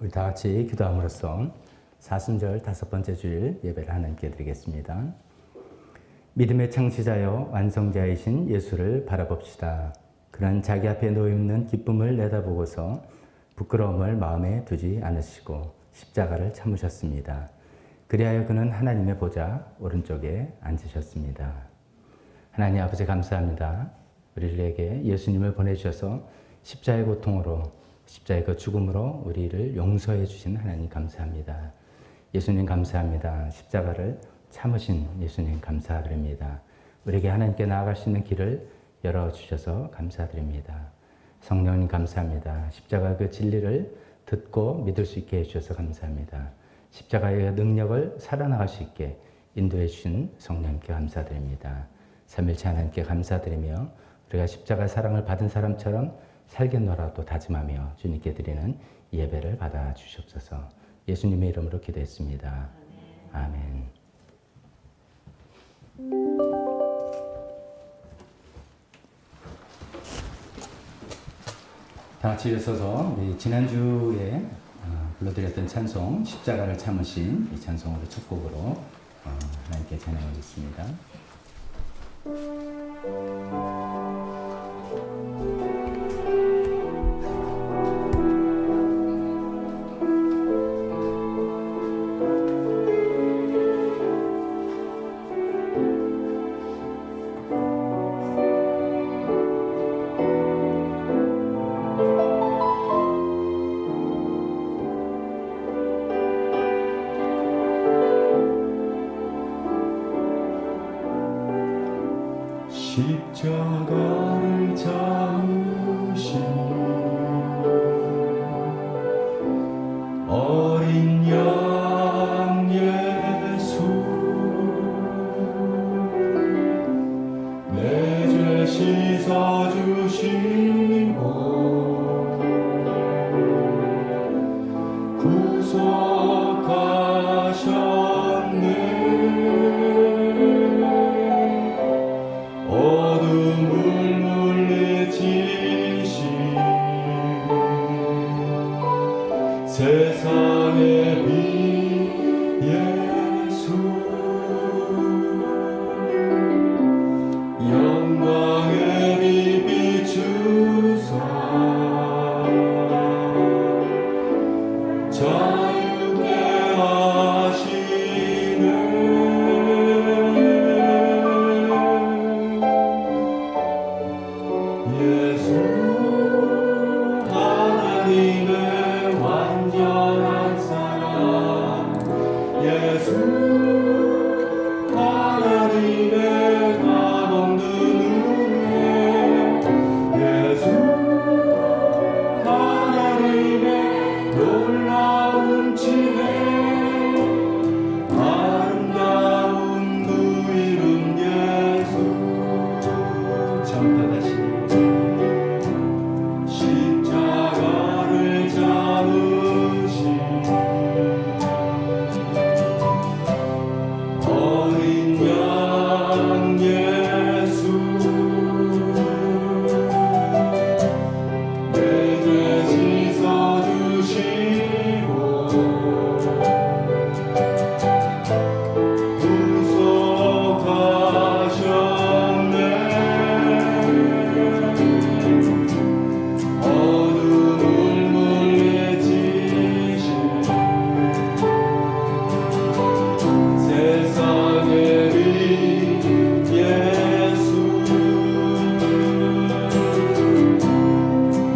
우리 다 같이 기도함으로써 사순절 5번째 주일 예배를 하나님께 드리겠습니다. 믿음의 창시자여 완성자이신 예수를 바라봅시다. 그는 자기 앞에 놓여있는 기쁨을 내다보고서 부끄러움을 마음에 두지 않으시고 십자가를 참으셨습니다. 그리하여 그는 하나님의 보좌 오른쪽에 앉으셨습니다. 하나님 아버지 감사합니다. 우리에게 예수님을 보내주셔서 십자가의 고통으로 십자가의 그 죽음으로 우리를 용서해 주신 하나님 감사합니다. 예수님 감사합니다. 십자가를 참으신 예수님 감사드립니다. 우리에게 하나님께 나아갈 수 있는 길을 열어주셔서 감사드립니다. 성령님 감사합니다. 십자가 그 진리를 듣고 믿을 수 있게 해주셔서 감사합니다. 십자가의 능력을 살아나갈 수 있게 인도해 주신 성령님께 감사드립니다. 삼일체 하나님께 감사드리며 우리가 십자가 사랑을 받은 사람처럼 살겠노라도 다짐하며 주님께 드리는 예배를 받아 주시옵소서. 예수님의 이름으로 기도했습니다. 아멘. 다 같이 일어서서 우리 지난주에 불러드렸던 찬송 십자가를 참으신 이 찬송으로 첫 곡으로 하나님께 찬양하겠습니다. 십자가를 잡으신 어린 양 예수 내 죄 씻어주시고 구속하셨네. 어둠을 물리치신 세상의 빛 예수 영광의 빛 비추사 자유케 하시네.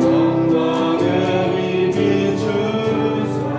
영광의 빛 비추사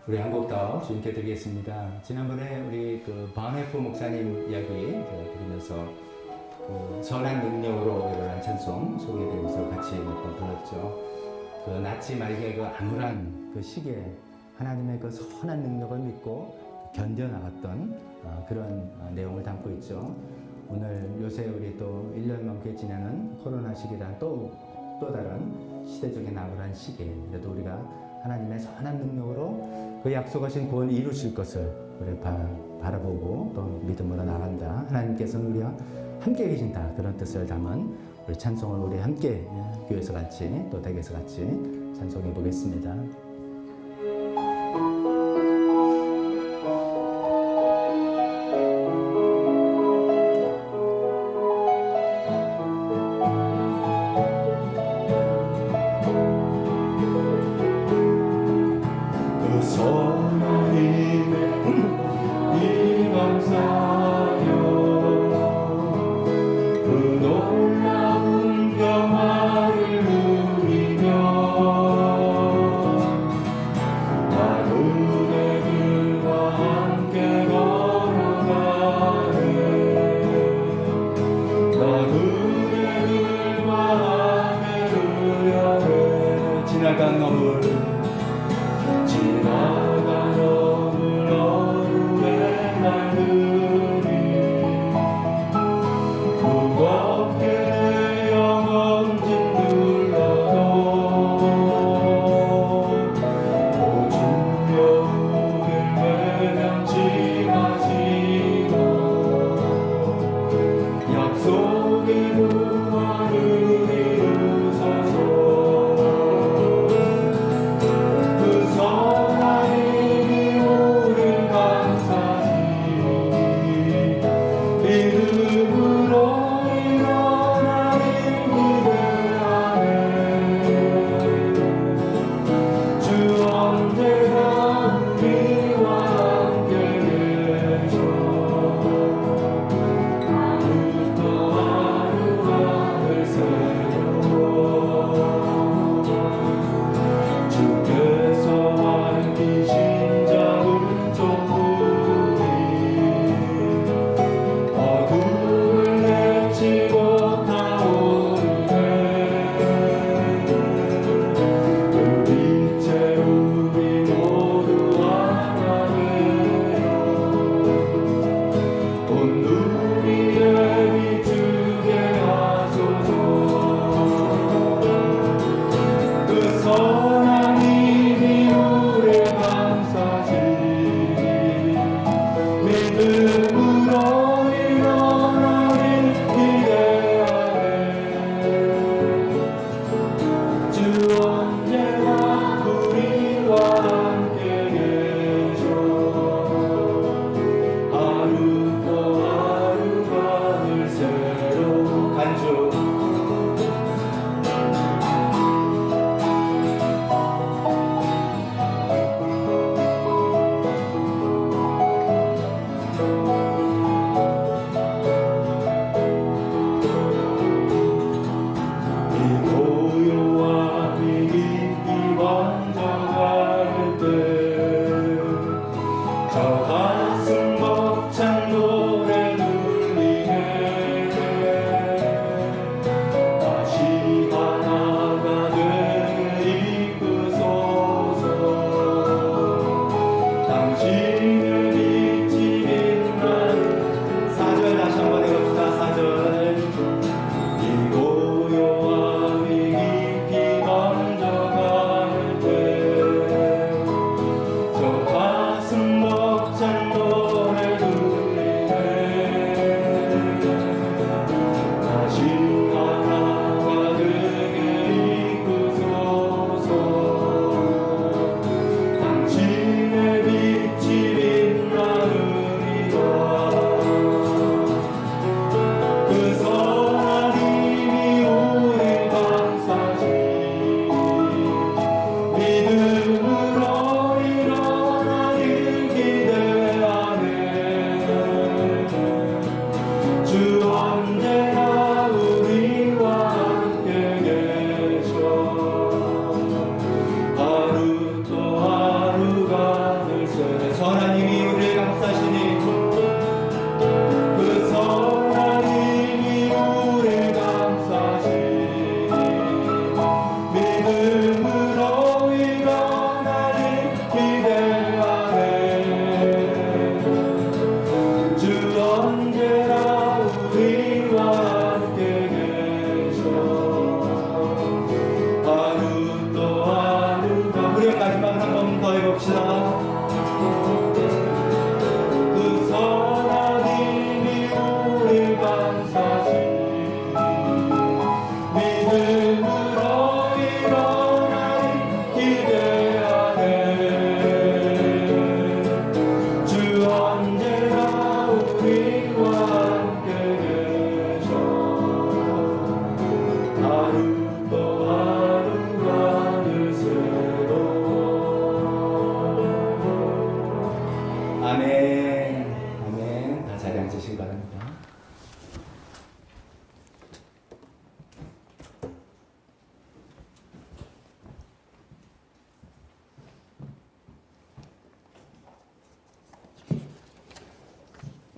우리 한 곡 더 주님께 드리겠습니다. 지난번에 우리 그 바네프 목사님 이야기 제가 들으면서 그 선한 능력으로 이런 찬송 소개드리면서 같이 몇 번 불렀죠. 그 낫지 말게 그 암울한 그 시기에 하나님의 그 선한 능력을 믿고 견뎌나갔던 그런 내용을 담고 있죠. 오늘 요새 우리 또 1년 넘게 지나는 코로나 시기란 또 다른 시대적인 암울한 시기에 그래도 우리가 하나님의 선한 능력으로 그 약속하신 구원을 이루실 것을 우리 바라보고 또 믿음으로 나간다. 하나님께서는 우리와 함께 계신다. 그런 뜻을 담은 우리 찬송을 우리 함께 교회에서 같이 또 댁에서 같이 찬송해 보겠습니다. 그 선한 힘에 이 감사여 그 놀라운 평화를 누리며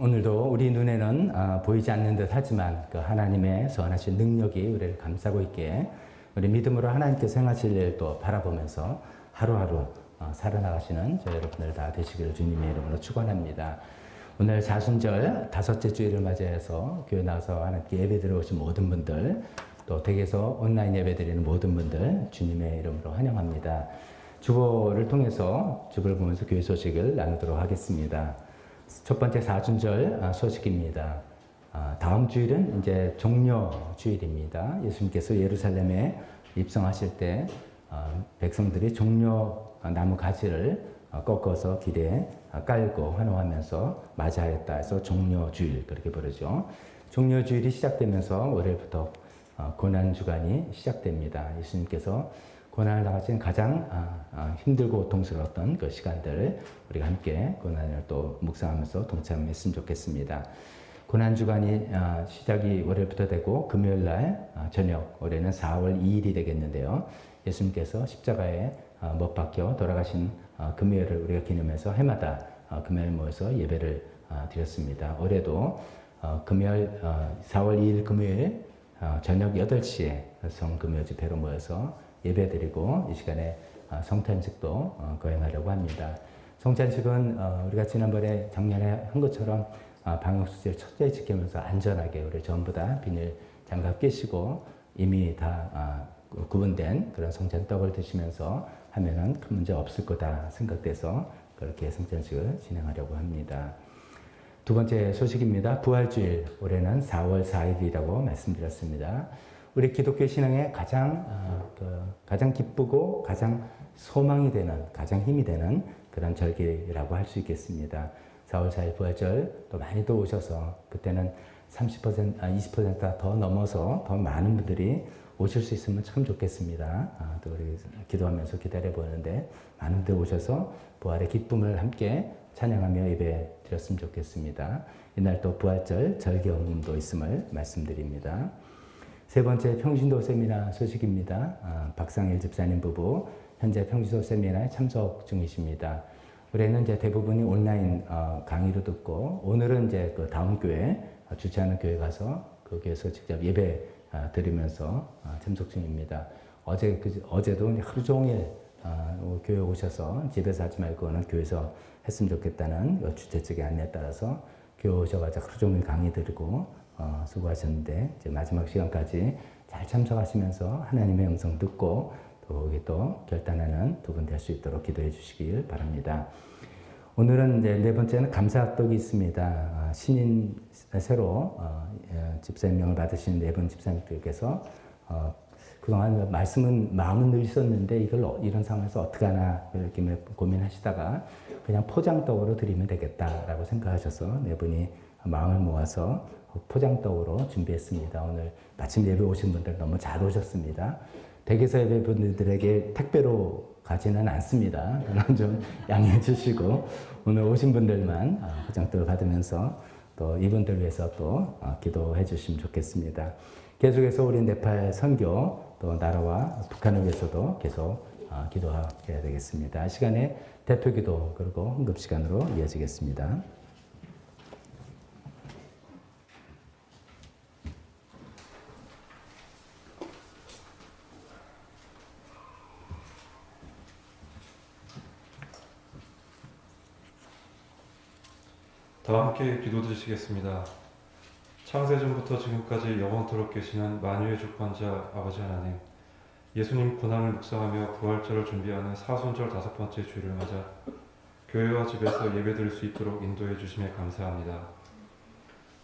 오늘도 우리 눈에는 보이지 않는 듯 하지만 그 하나님의 선하신 능력이 우리를 감싸고 있기에 우리 믿음으로 하나님께서 행하실 일을 또 바라보면서 하루하루 살아나가시는 저 여러분들 다 되시기를 주님의 이름으로 축원합니다. 오늘 사순절 다섯째 주일을 맞이해서 교회 나와서 하나님께 예배드려 오신 모든 분들, 또 댁에서 온라인 예배드리는 모든 분들 주님의 이름으로 환영합니다. 주보를 통해서 주보를 보면서 교회 소식을 나누도록 하겠습니다. 첫 번째 사순절 소식입니다. 다음 주일은 이제 종려 주일입니다. 예수님께서 예루살렘에 입성하실 때 백성들이 종려 나무 가지를 꺾어서 길에 깔고 환호하면서 맞이하였다 해서 종려 주일 그렇게 부르죠. 종려 주일이 시작되면서 월요일부터 고난 주간이 시작됩니다. 예수님께서 고난을 당하신 가장 힘들고 고통스러웠던 그 시간들을 우리가 함께 고난을 또 묵상하면서 동참했으면 좋겠습니다. 고난 주간이 시작이 월요일부터 되고 금요일 날 저녁, 올해는 4월 2일이 되겠는데요. 예수님께서 십자가에 못 박혀 돌아가신 금요일을 우리가 기념해서 해마다 금요일 모여서 예배를 드렸습니다. 올해도 금요일 4월 2일 금요일 저녁 8시에 성금요 집회로 모여서 예배드리고 이 시간에 성탄식도 거행하려고 합니다. 성탄식은 우리가 지난번에 작년에 한 것처럼 방역수칙을 철저히 지키면서 안전하게 우리 전부 다 비닐 장갑 끼시고 이미 다 구분된 그런 성찬떡을 드시면서 하면은 큰 문제 없을 거다 생각돼서 그렇게 성찬식을 진행하려고 합니다. 두 번째 소식입니다. 부활주일, 올해는 4월 4일이라고 말씀드렸습니다. 우리 기독교 신앙의 가장 기쁘고 가장 소망이 되는, 가장 힘이 되는 그런 절기라고 할 수 있겠습니다. 4월 4일 부활절 또 많이들 오셔서 그때는 30%, 20%가 더 넘어서 더 많은 분들이 오실 수 있으면 참 좋겠습니다. 또 우리 기도하면서 기다려 보는데 많은 분들 오셔서 부활의 기쁨을 함께 찬양하며 예배 드렸으면 좋겠습니다. 이날 또 부활절 절기 헌금도 있음을 말씀드립니다. 세 번째 평신도 세미나 소식입니다. 박상일 집사님 부부 현재 평신도 세미나에 참석 중이십니다. 올해는 이제 대부분이 온라인 강의로 듣고 오늘은 이제 그 다음 교회 주최하는 교회 가서 거기에서 직접 예배 드리면서 참석 중입니다. 어제도 하루 종일 교회 오셔서 집에서 하지 말고는 교회에서 했으면 좋겠다는 주최 측의 안내에 따라서 교회 오셔가지고 하루 종일 강의 드리고 수고하셨는데 이제 마지막 시간까지 잘 참석하시면서 하나님의 음성 듣고 또 거기 또 결단하는 두 분 될 수 있도록 기도해 주시길 바랍니다. 오늘은 이제 네 번째는 감사떡이 있습니다. 신인 새로 집사임명을 받으신 네 분 집사님들께서 그동안 마음은 늘 있었는데 이런 상황에서 어떻게 하나 이렇게 고민하시다가 그냥 포장떡으로 드리면 되겠다라고 생각하셔서 네 분이 마음을 모아서 포장떡으로 준비했습니다. 오늘 마침 예배 오신 분들 너무 잘 오셨습니다. 댁에서 예배 분들에게 택배로 가지는 않습니다. 그건 좀 양해해 주시고 오늘 오신 분들만 포장떡을 받으면서 또 이분들 위해서 또 기도해 주시면 좋겠습니다. 계속해서 우리 네팔 선교 또 나라와 북한을 위해서도 계속 기도해야 되겠습니다. 시간에 대표기도 그리고 헌금 시간으로 이어지겠습니다. 다 함께 기도 드리시겠습니다. 창세전부터 지금까지 영원토록 계시는 만유의 주권자 아버지 하나님, 예수님 고난을 묵상하며 부활절을 준비하는 사순절 5번째 주일을 맞아 교회와 집에서 예배드릴 수 있도록 인도해 주심에 감사합니다.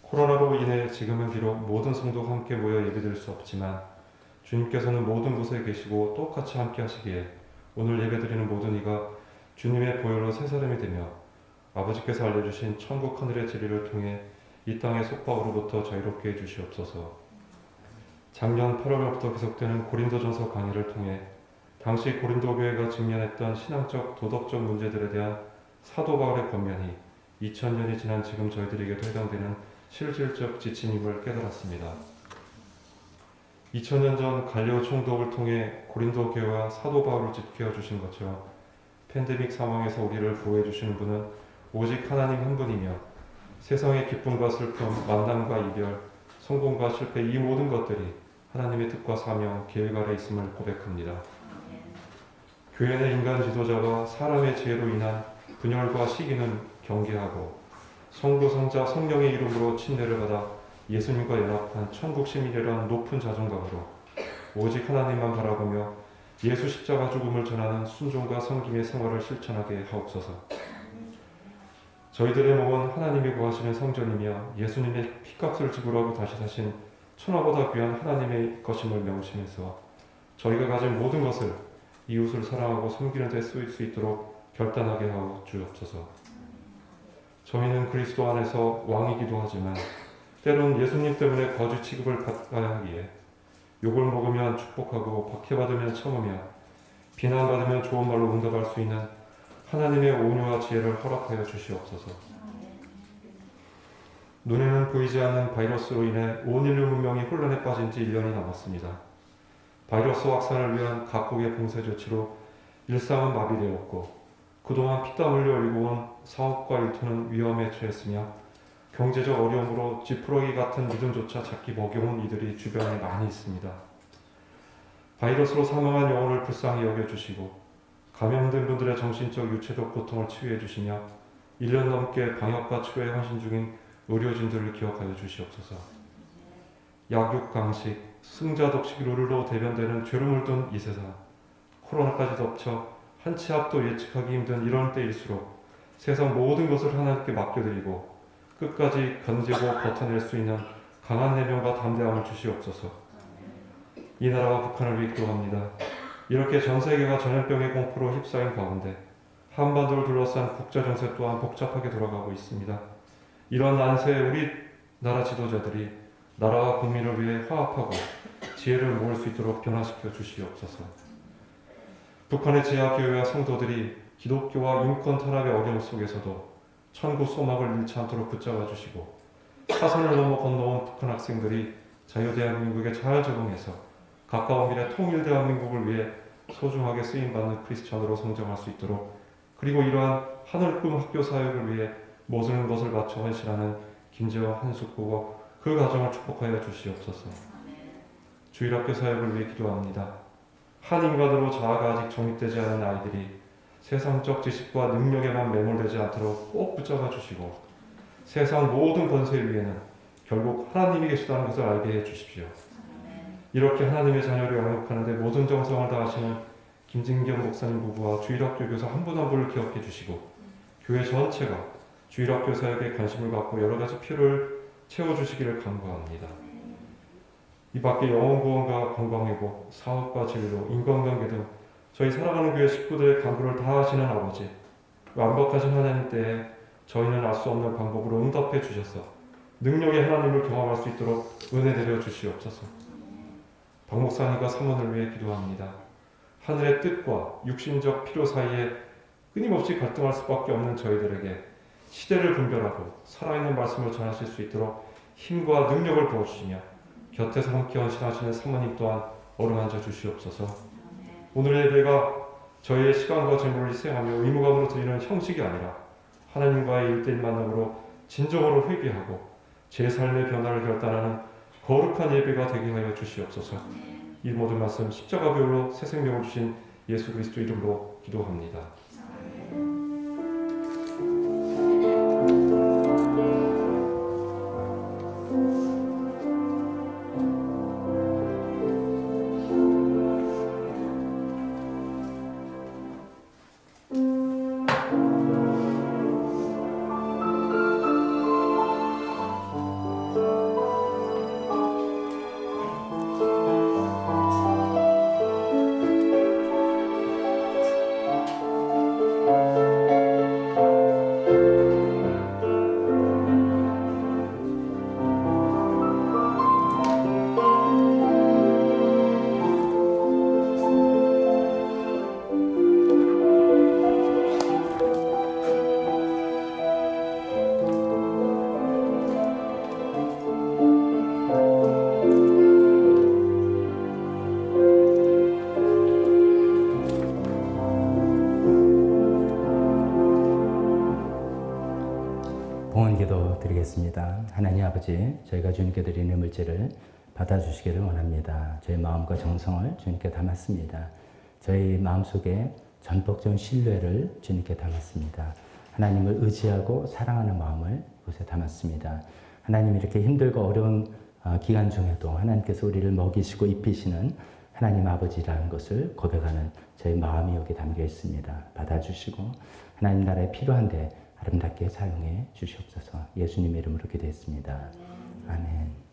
코로나로 인해 지금은 비록 모든 성도가 함께 모여 예배드릴 수 없지만 주님께서는 모든 곳에 계시고 똑같이 함께 하시기에 오늘 예배드리는 모든 이가 주님의 보혈로 새 사람이 되며 아버지께서 알려주신 천국 하늘의 진리를 통해 이 땅의 속박으로부터 자유롭게 해주시옵소서. 작년 8월부터 계속되는 고린도전서 강의를 통해 당시 고린도 교회가 직면했던 신앙적 도덕적 문제들에 대한 사도 바울의 권면이 2000년이 지난 지금 저희들에게도 해당되는 실질적 지침임을 깨달았습니다. 2000년 전 갈리오 총독을 통해 고린도 교회와 사도 바울을 지켜 주신 것처럼 팬데믹 상황에서 우리를 보호해 주시는 분은 오직 하나님 한 분이며 세상의 기쁨과 슬픔, 만남과 이별, 성공과 실패 이 모든 것들이 하나님의 뜻과 사명, 계획 아래 있음을 고백합니다. 교회 내 인간 지도자가 사람의 죄로 인한 분열과 시기는 경계하고 성부, 성자, 성령의 이름으로 침례를 받아 예수님과 연합한 천국 시민이라는 높은 자존감으로 오직 하나님만 바라보며 예수 십자가 죽음을 전하는 순종과 섬김의 생활을 실천하게 하옵소서. 저희들의 몸은 하나님이 구하시는 성전이며 예수님의 피값을 지불하고 다시 사신 천하보다 귀한 하나님의 것임을 명심해서 저희가 가진 모든 것을 이웃을 사랑하고 섬기는 데 쓰일 수 있도록 결단하게 하여 주옵소서. 저희는 그리스도 안에서 왕이기도 하지만 때론 예수님 때문에 거짓 취급을 받아야 하기에 욕을 먹으면 축복하고 박해받으면 참으며 비난받으면 좋은 말로 응답할 수 있는 하나님의 온유와 지혜를 허락하여 주시옵소서. 눈에는 보이지 않는 바이러스로 인해 온 인류 문명이 혼란에 빠진 지 1년이 남았습니다. 바이러스 확산을 위한 각국의 봉쇄 조치로 일상은 마비되었고 그동안 피땀 흘려 일궈온 사업과 일터는 위험에 처했으며 경제적 어려움으로 지푸러기 같은 믿음조차 찾기 버거운 이들이 주변에 많이 있습니다. 바이러스로 사망한 영혼을 불쌍히 여겨주시고 감염된 분들의 정신적 유체적 고통을 치유해 주시며 1년 넘게 방역과 치료에 헌신 중인 의료진들을 기억하여 주시옵소서. 약육 강식, 승자 독식으로 대변되는 죄로 물든 이 세상, 코로나까지 덮쳐 한 치 앞도 예측하기 힘든 이런 때일수록 세상 모든 것을 하나님께 맡겨드리고 끝까지 견디고 버텨낼 수 있는 강한 내면과 담대함을 주시옵소서. 이 나라와 북한을 위해 기도합니다. 이렇게 전 세계가 전염병의 공포로 휩싸인 가운데 한반도를 둘러싼 국제 정세 또한 복잡하게 돌아가고 있습니다. 이런 난세에 우리 나라 지도자들이 나라와 국민을 위해 화합하고 지혜를 모을 수 있도록 변화시켜 주시옵소서. 북한의 지하교회와 성도들이 기독교와 인권 탄압의 어려움 속에서도 천국 소망을 잃지 않도록 붙잡아 주시고 사선을 넘어 건너온 북한 학생들이 자유대한민국에 잘 적응해서 가까운 미래 통일대한민국을 위해 소중하게 쓰임받는 크리스찬으로 성장할 수 있도록 그리고 이러한 하늘 꿈 학교 사역을 위해 모든 것을 바쳐 헌신하는 김재원 한숙부와 그 가정을 축복하여 주시옵소서. 주일학교 사역을 위해 기도합니다. 한 인간으로 자아가 아직 정립되지 않은 아이들이 세상적 지식과 능력에만 매몰되지 않도록 꼭 붙잡아 주시고 세상 모든 권세 위에는 결국 하나님이 계시다는 것을 알게 해 주십시오. 이렇게 하나님의 자녀를 양육하는 데 모든 정성을 다하시는 김진경 목사님 부부와 주일학교 교사 한 분 한 분을 기억해 주시고 교회 전체가 주일학교 사역에 관심을 갖고 여러 가지 필요를 채워주시기를 간구합니다. 이 밖에 영혼구원과 건강회복, 사업과 진로, 인간관계 등 저희 사랑하는 교회 식구들의 간구를 다 하시는 아버지, 완벽하신 하나님 때에 저희는 알 수 없는 방법으로 응답해 주셔서 능력의 하나님을 경험할 수 있도록 은혜 내려 주시옵소서. 박 목사님과 사모를 위해 기도합니다. 하늘의 뜻과 육신적 필요 사이에 끊임없이 갈등할 수밖에 없는 저희들에게 시대를 분별하고 살아있는 말씀을 전하실 수 있도록 힘과 능력을 부어주시며 곁에서 함께 헌신하시는 사모님 또한 어루만져 주시옵소서. 오늘의 예배가 저희의 시간과 재물을 희생하며 의무감으로 드리는 형식이 아니라 하나님과의 1대1 만남으로 진정으로 회개하고 제 삶의 변화를 결단하는 거룩한 예배가 되게 하여 주시옵소서. 이 모든 말씀 십자가 배울로 새 생명을 주신 예수 그리스도 이름으로 기도합니다. 기도드리겠습니다. 하나님 아버지, 저희가 주님께 드리는 물질을 받아주시기를 원합니다. 저희 마음과 정성을 주님께 담았습니다. 저희 마음속에 전폭적인 신뢰를 주님께 담았습니다. 하나님을 의지하고 사랑하는 마음을 이곳에 담았습니다. 하나님 이렇게 힘들고 어려운 기간 중에도 하나님께서 우리를 먹이시고 입히시는 하나님 아버지라는 것을 고백하는 저희 마음이 여기 담겨 있습니다. 받아주시고 하나님 나라에 필요한데 아름답게 사용해 주시옵소서. 예수님의 이름으로 기도했습니다. 아멘.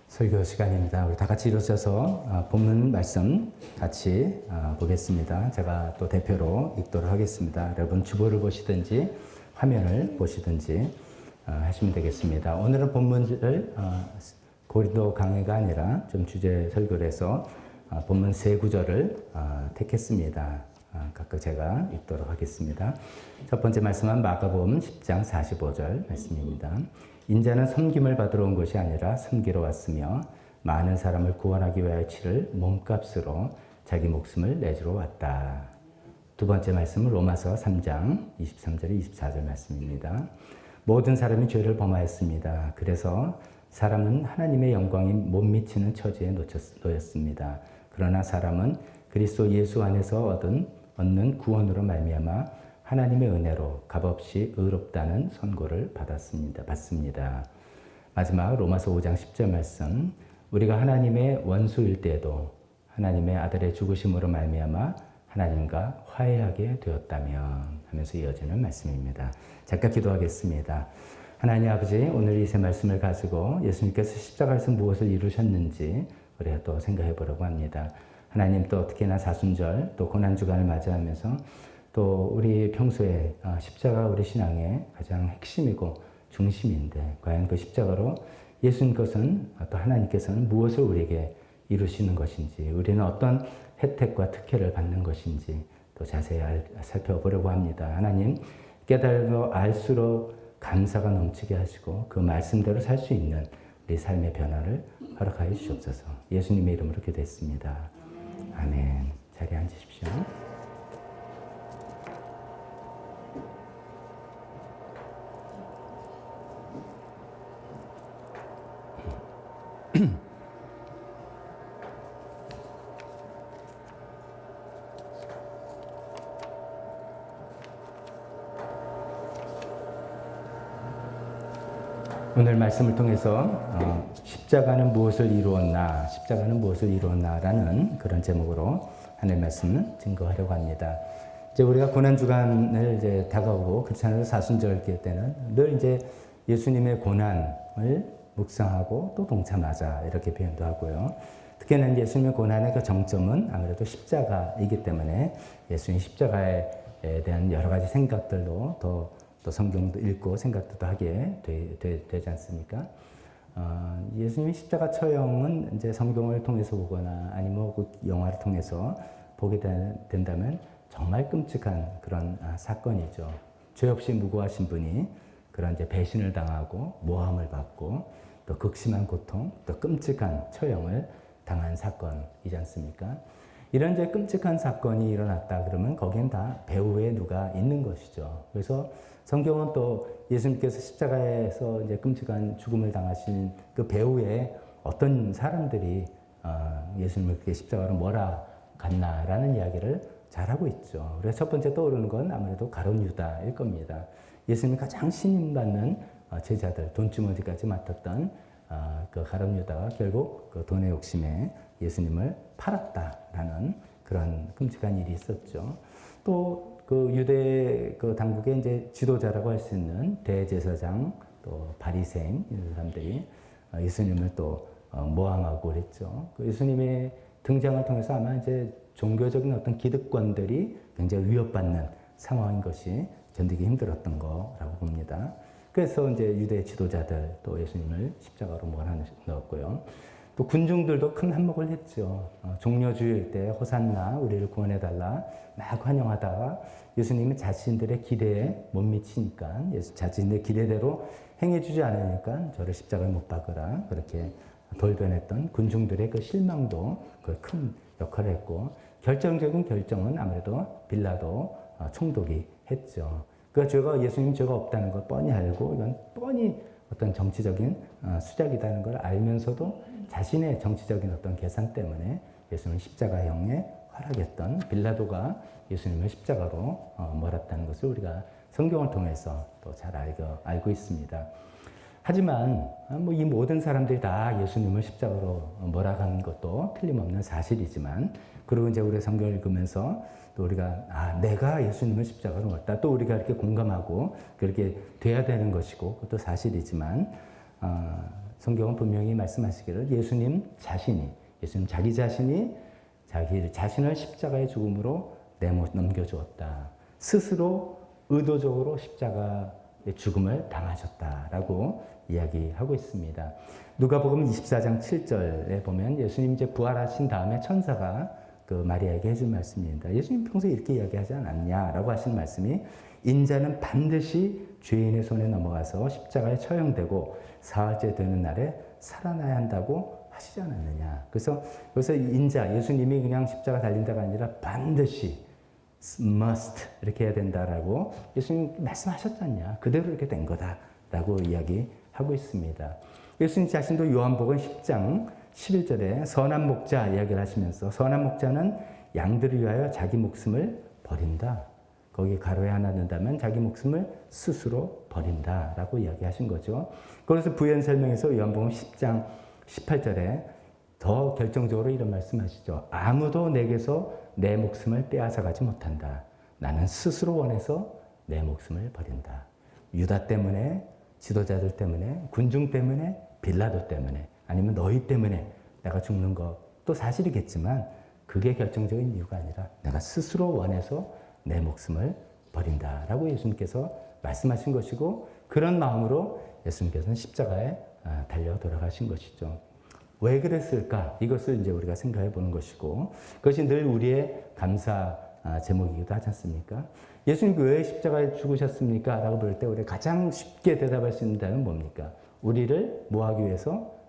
설교 시간입니다. 우리 다 같이 일어서서 본문 말씀 같이 보겠습니다. 제가 또 대표로 읽도록 하겠습니다. 여러분 주보를 보시든지 화면을 보시든지 하시면 되겠습니다. 오늘은 본문을 고린도 강해가 아니라 좀 주제 설교를 해서 본문 세 구절을 택했습니다. 각각 제가 읽도록 하겠습니다. 첫 번째 말씀은 마가복음 10장 45절 말씀입니다. 인자는 섬김을 받으러 온 것이 아니라 섬기러 왔으며 많은 사람을 구원하기 위하여 치를 몸값으로 자기 목숨을 내주러 왔다. 두 번째 말씀은 로마서 3장 23절 24절 말씀입니다. 모든 사람이 죄를 범하였습니다. 그래서 사람은 하나님의 영광이 못 미치는 처지에 놓였습니다. 그러나 사람은 그리스도 예수 안에서 얻는 구원으로 말미암아 하나님의 은혜로 값없이 의롭다는 선고를 받습니다. 마지막 로마서 5장 10절 말씀. 우리가 하나님의 원수일 때에도 하나님의 아들의 죽으심으로 말미암아 하나님과 화해하게 되었다면 하면서 이어지는 말씀입니다. 잠깐 기도하겠습니다. 하나님 아버지, 오늘 이 세 말씀을 가지고 예수님께서 십자가에서 무엇을 이루셨는지 우리가 또 생각해 보려고 합니다. 하나님 또 특히나 사순절 또 고난주간을 맞이하면서 또 우리 평소에 십자가 우리 신앙의 가장 핵심이고 중심인데 과연 그 십자가로 예수님 것은 또 하나님께서는 무엇을 우리에게 이루시는 것인지 우리는 어떤 혜택과 특혜를 받는 것인지 또 자세히 살펴보려고 합니다. 하나님 깨달고 알수록 감사가 넘치게 하시고 그 말씀대로 살 수 있는 우리 삶의 변화를 허락하여 주시옵소서. 예수님의 이름으로 기도했습니다. 아멘. 자리에 앉으십시오. 오늘 말씀을 통해서 십자가는 무엇을 이루었나, 십자가는 무엇을 이루었나라는 그런 제목으로 하나님 말씀을 증거하려고 합니다. 이제 우리가 고난주간을 이제 다가오고 그렇지 않아도 사순절 때는 늘 이제 예수님의 고난을 묵상하고 또 동참하자 이렇게 표현도 하고요. 특히나 예수님의 고난의 그 정점은 아무래도 십자가이기 때문에 예수님 십자가에 대한 여러 가지 생각들도 또 성경도 읽고 생각도 하게 되지 않습니까? 예수님의 십자가 처형은 이제 성경을 통해서 보거나 아니면 그 영화를 통해서 보게 된다면 정말 끔찍한 그런 사건이죠. 죄 없이 무고하신 분이 그런 이제 배신을 당하고 모함을 받고 또 극심한 고통, 또 끔찍한 처형을 당한 사건이지 않습니까? 이런 이제 끔찍한 사건이 일어났다 그러면 거기엔 다 배후에 누가 있는 것이죠. 그래서 성경은 또 예수님께서 십자가에서 이제 끔찍한 죽음을 당하신 그 배후에 어떤 사람들이 예수님을 그렇게 십자가로 몰아갔나라는 이야기를 잘하고 있죠. 그래서 첫 번째 떠오르는 건 아무래도 가룟 유다일 겁니다. 예수님이 가장 신임받는 제자들, 돈주머니까지 맡았던 그 가룟 유다가 결국 그 돈의 욕심에 예수님을 팔았다라는 그런 끔찍한 일이 있었죠. 또 그 유대 그 당국의 이제 지도자라고 할 수 있는 대제사장 또 바리새인 이런 사람들이 예수님을 또 모함하고 그랬죠. 그 예수님의 등장을 통해서 아마 이제 종교적인 어떤 기득권들이 굉장히 위협받는 상황인 것이 견디기 힘들었던 거라고 봅니다. 그래서 이제 유대 지도자들 또 예수님을 십자가로 몰아넣었고요. 또 군중들도 큰 한몫을 했죠. 종려주일 때 호산나 우리를 구원해달라 막 환영하다가 예수님이 자신들의 기대에 못 미치니까 자신의 기대대로 행해주지 않으니까 저를 십자가에 못 박으라 그렇게 돌변했던 군중들의 그 실망도 큰 역할을 했고 결정적인 결정은 아무래도 빌라도 총독이 했죠. 그러니까 예수님 죄가 없다는 걸 뻔히 알고 이건 뻔히 어떤 정치적인 수작이라는 걸 알면서도 자신의 정치적인 어떤 계산 때문에 예수님을 십자가형에 허락했던 빌라도가 예수님을 십자가로 몰았다는 것을 우리가 성경을 통해서 또 잘 알고 있습니다. 하지만 이 모든 사람들이 다 예수님을 십자가로 몰아간 것도 틀림없는 사실이지만, 그리고 이제 우리 성경을 읽으면서 또 우리가 내가 예수님을 십자가로 몰았다, 또 우리가 이렇게 공감하고 그렇게 돼야 되는 것이고 그것도 사실이지만, 성경은 분명히 말씀하시기를 예수님 자기 자신이 자기 자신을 십자가의 죽음으로 넘겨주었다. 스스로 의도적으로 십자가의 죽음을 당하셨다라고 이야기하고 있습니다. 누가복음 24장 7절에 보면 예수님 이제 부활하신 다음에 천사가 그 마리아에게 해준 말씀입니다. 예수님 평소에 이렇게 이야기하지 않았냐라고 하신 말씀이, 인자는 반드시 죄인의 손에 넘어가서 십자가에 처형되고 사흘째 되는 날에 살아나야 한다고 하시지 않았느냐. 그래서 인자, 예수님이 그냥 십자가 달린다가 아니라 반드시 must 이렇게 해야 된다라고 예수님 말씀하셨잖냐. 그대로 이렇게 된 거다라고 이야기하고 있습니다. 예수님 자신도 요한복음 10장 11절에 선한 목자 이야기를 하시면서, 선한 목자는 양들을 위하여 자기 목숨을 버린다. 거기 가로에 하나 넣는다면 자기 목숨을 스스로 버린다라고 이야기하신 거죠. 그래서 부연 설명에서 요한복음 10장 18절에 더 결정적으로 이런 말씀하시죠. 아무도 내게서 내 목숨을 빼앗아가지 못한다. 나는 스스로 원해서 내 목숨을 버린다. 유다 때문에, 지도자들 때문에, 군중 때문에, 빌라도 때문에, 아니면 너희 때문에 내가 죽는 것도 사실이겠지만, 그게 결정적인 이유가 아니라 내가 스스로 원해서 내 목숨을 버린다라고 예수님께서 말씀하신 것이고, 그런 마음으로 예수님께서는 십자가에 달려 돌아가신 것이죠. 왜 그랬을까? 이것을 이제 우리가 생각해 보는 것이고, 그것이 늘 우리의 감사 제목이기도 하지 않습니까? 예수님 왜 십자가에 죽으셨습니까? 라고 부를 때 우리가 가장 쉽게 대답할 수 있는 답은 뭡니까? 우리를 뭐 하기 위해서?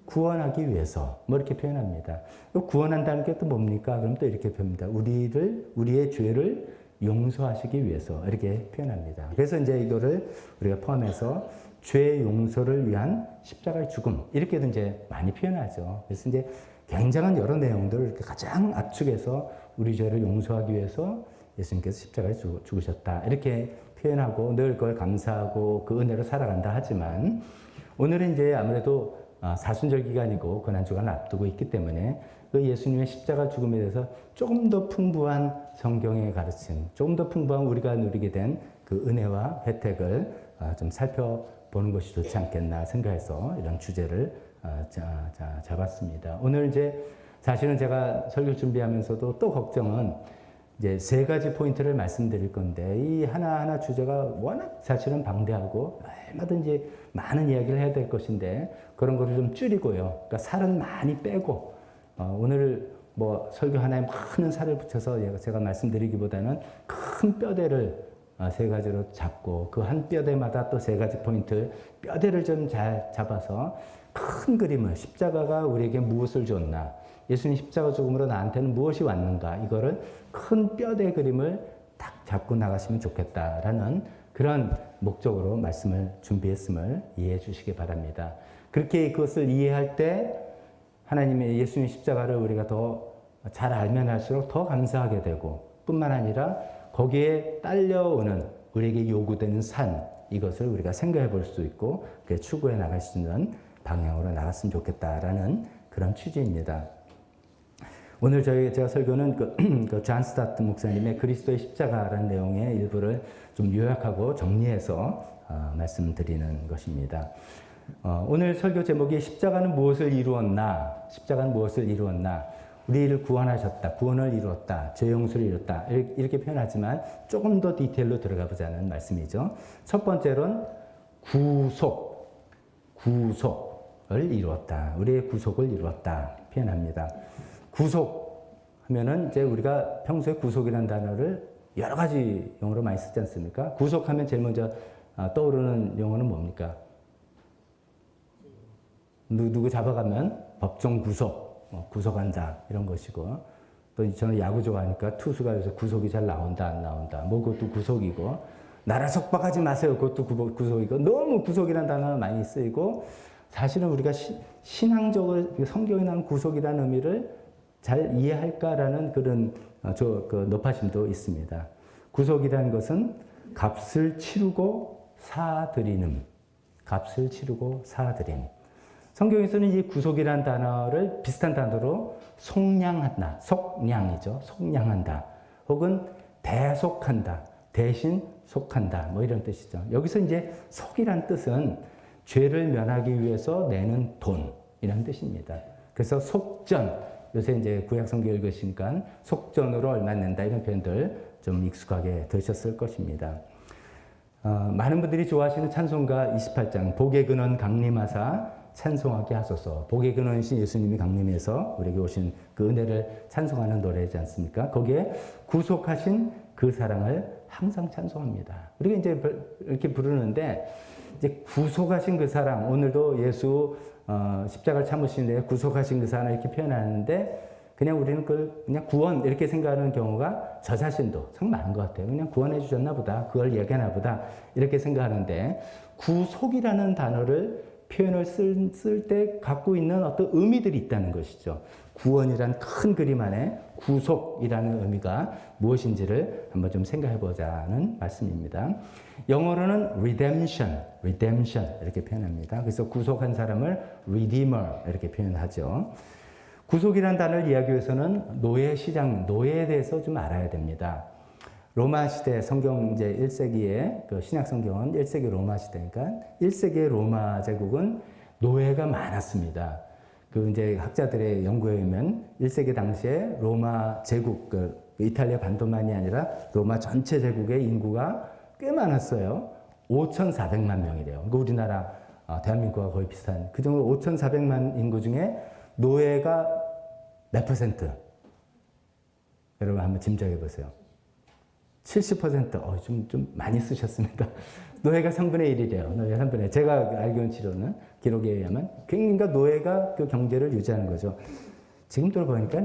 구원하기 위해서. 뭐 이렇게 표현합니다. 구원한다는 게 또 뭡니까? 그럼 또 이렇게 표현합니다. 우리의 죄를 용서하시기 위해서. 이렇게 표현합니다. 그래서 이제 이거를 우리가 포함해서 죄 용서를 위한 십자가의 죽음, 이렇게도 이제 많이 표현하죠. 그래서 이제 굉장한 여러 내용들을 이렇게 가장 압축해서 우리 죄를 용서하기 위해서 예수님께서 십자가에 죽으셨다, 이렇게 표현하고 늘 그걸 감사하고 그 은혜로 살아간다 하지만, 오늘은 이제 아무래도 사순절 기간이고 고난주간을 앞두고 있기 때문에 그 예수님의 십자가 죽음에 대해서 조금 더 풍부한 성경의 가르침, 조금 더 풍부한 우리가 누리게 된 그 은혜와 혜택을 좀 살펴보는 것이 좋지 않겠나 생각해서 이런 주제를 잡았습니다. 오늘 이제 사실은 제가 설교 준비하면서도 또 걱정은 이제 세 가지 포인트를 말씀드릴 건데, 이 하나하나 주제가 워낙 사실은 방대하고 얼마든지 많은 이야기를 해야 될 것인데, 그런 거를 좀 줄이고요. 그러니까 살은 많이 빼고, 오늘 뭐 설교 하나에 많은 살을 붙여서 제가 말씀드리기보다는 큰 뼈대를 세 가지로 잡고, 그 한 뼈대마다 또 세 가지 포인트, 뼈대를 좀 잘 잡아서 큰 그림을, 십자가가 우리에게 무엇을 줬나, 예수님 십자가 죽음으로 나한테는 무엇이 왔는가, 이거를 큰 뼈대 그림을 딱 잡고 나가시면 좋겠다라는 그런 목적으로 말씀을 준비했음을 이해해 주시기 바랍니다. 그렇게 그것을 이해할 때 하나님의 예수님 십자가를 우리가 더 잘 알면 할수록 더 감사하게 되고, 뿐만 아니라 거기에 딸려오는 우리에게 요구되는 산, 이것을 우리가 생각해 볼 수 있고 추구해 나갈 수 있는 방향으로 나갔으면 좋겠다라는 그런 취지입니다. 오늘 제가 설교는 존 스타트 목사님의 그리스도의 십자가라는 내용의 일부를 좀 요약하고 정리해서 말씀드리는 것입니다. 오늘 설교 제목이 십자가는 무엇을 이루었나? 십자가는 무엇을 이루었나? 우리를 구원하셨다, 구원을 이루었다, 죄 용서를 이뤘다, 이렇게 표현하지만 조금 더 디테일로 들어가 보자는 말씀이죠. 첫 번째로는 구속을 이루었다, 우리의 구속을 이루었다 표현합니다. 구속 하면은 이제 우리가 평소에 구속이라는 단어를 여러 가지 용어로 많이 쓰지 않습니까? 구속하면 제일 먼저 떠오르는 용어는 뭡니까? 누구 잡아가면 법정 구속, 구속한 자, 이런 것이고, 또 저는 야구 좋아하니까 투수가 요새 구속이 잘 나온다 안 나온다. 뭐 그것도 구속이고 나라 속박하지 마세요. 그것도 구속이고 너무 구속이라는 단어가 많이 쓰이고 사실은 우리가 신앙적으로 성경에 나온 구속이라는 의미를 잘 이해할까라는 그런 그 높아심도 있습니다. 구속이라는 것은 값을 치르고 사드리는, 값을 치르고 사드림. 성경에서는 이 구속이라는 단어를 비슷한 단어로 속량한다, 속량이죠. 속량한다. 혹은 대속한다, 대신 속한다. 뭐 이런 뜻이죠. 여기서 이제 속이란 뜻은 죄를 면하기 위해서 내는 돈이라는 뜻입니다. 그래서 속전, 요새 이제 구약 성경 읽으시니까 속전으로 얼마 낸다 이런 표현들 좀 익숙하게 들으셨을 것입니다. 많은 분들이 좋아하시는 찬송가 28장 복의 근원 강림하사 찬송하게 하소서. 복의 근원이신 예수님이 강림해서 우리에게 오신 그 은혜를 찬송하는 노래이지 않습니까? 거기에 구속하신 그 사랑을 항상 찬송합니다. 우리가 이제 이렇게 부르는데 이제 구속하신 그 사랑, 오늘도 예수 십자가를 참으시는데 구속하신 그 사랑 이렇게 표현하는데 그냥 우리는 그걸 그냥 구원 이렇게 생각하는 경우가 저 자신도 참 많은 것 같아요. 그냥 구원해 주셨나 보다, 그걸 얘기하나 보다 이렇게 생각하는데 구속이라는 단어를 표현을 쓸 때 갖고 있는 어떤 의미들이 있다는 것이죠. 구원이란 큰 그림 안에 구속이라는 의미가 무엇인지를 한번 좀 생각해 보자는 말씀입니다. 영어로는 redemption 이렇게 표현합니다. 그래서 구속한 사람을 redeemer 이렇게 표현하죠. 구속이라는 단어를 이야기하기 위해서는 노예 시장, 노예에 대해서 좀 알아야 됩니다. 로마 시대 성경 이제 1세기의 그 신약 성경은 1세기 로마 시대니까 1세기의 로마 제국은 노예가 많았습니다. 그 이제 학자들의 연구에 의하면 1세기 당시에 로마 제국, 그 이탈리아 반도만이 아니라 로마 전체 제국의 인구가 꽤 많았어요. 5,400만 명이래요. 그 우리나라 대한민국과 거의 비슷한 그 정도 5,400만 인구 중에 노예가 몇 퍼센트? 여러분 한번 짐작해 보세요. 70%, 좀 많이 쓰셨습니다. 노예가 3분의 1이래요. 노예가 3분의 1. 제가 알고 있는 지로는, 기록에 의하면. 그러니까 노예가 그 경제를 유지하는 거죠. 지금 들어보니까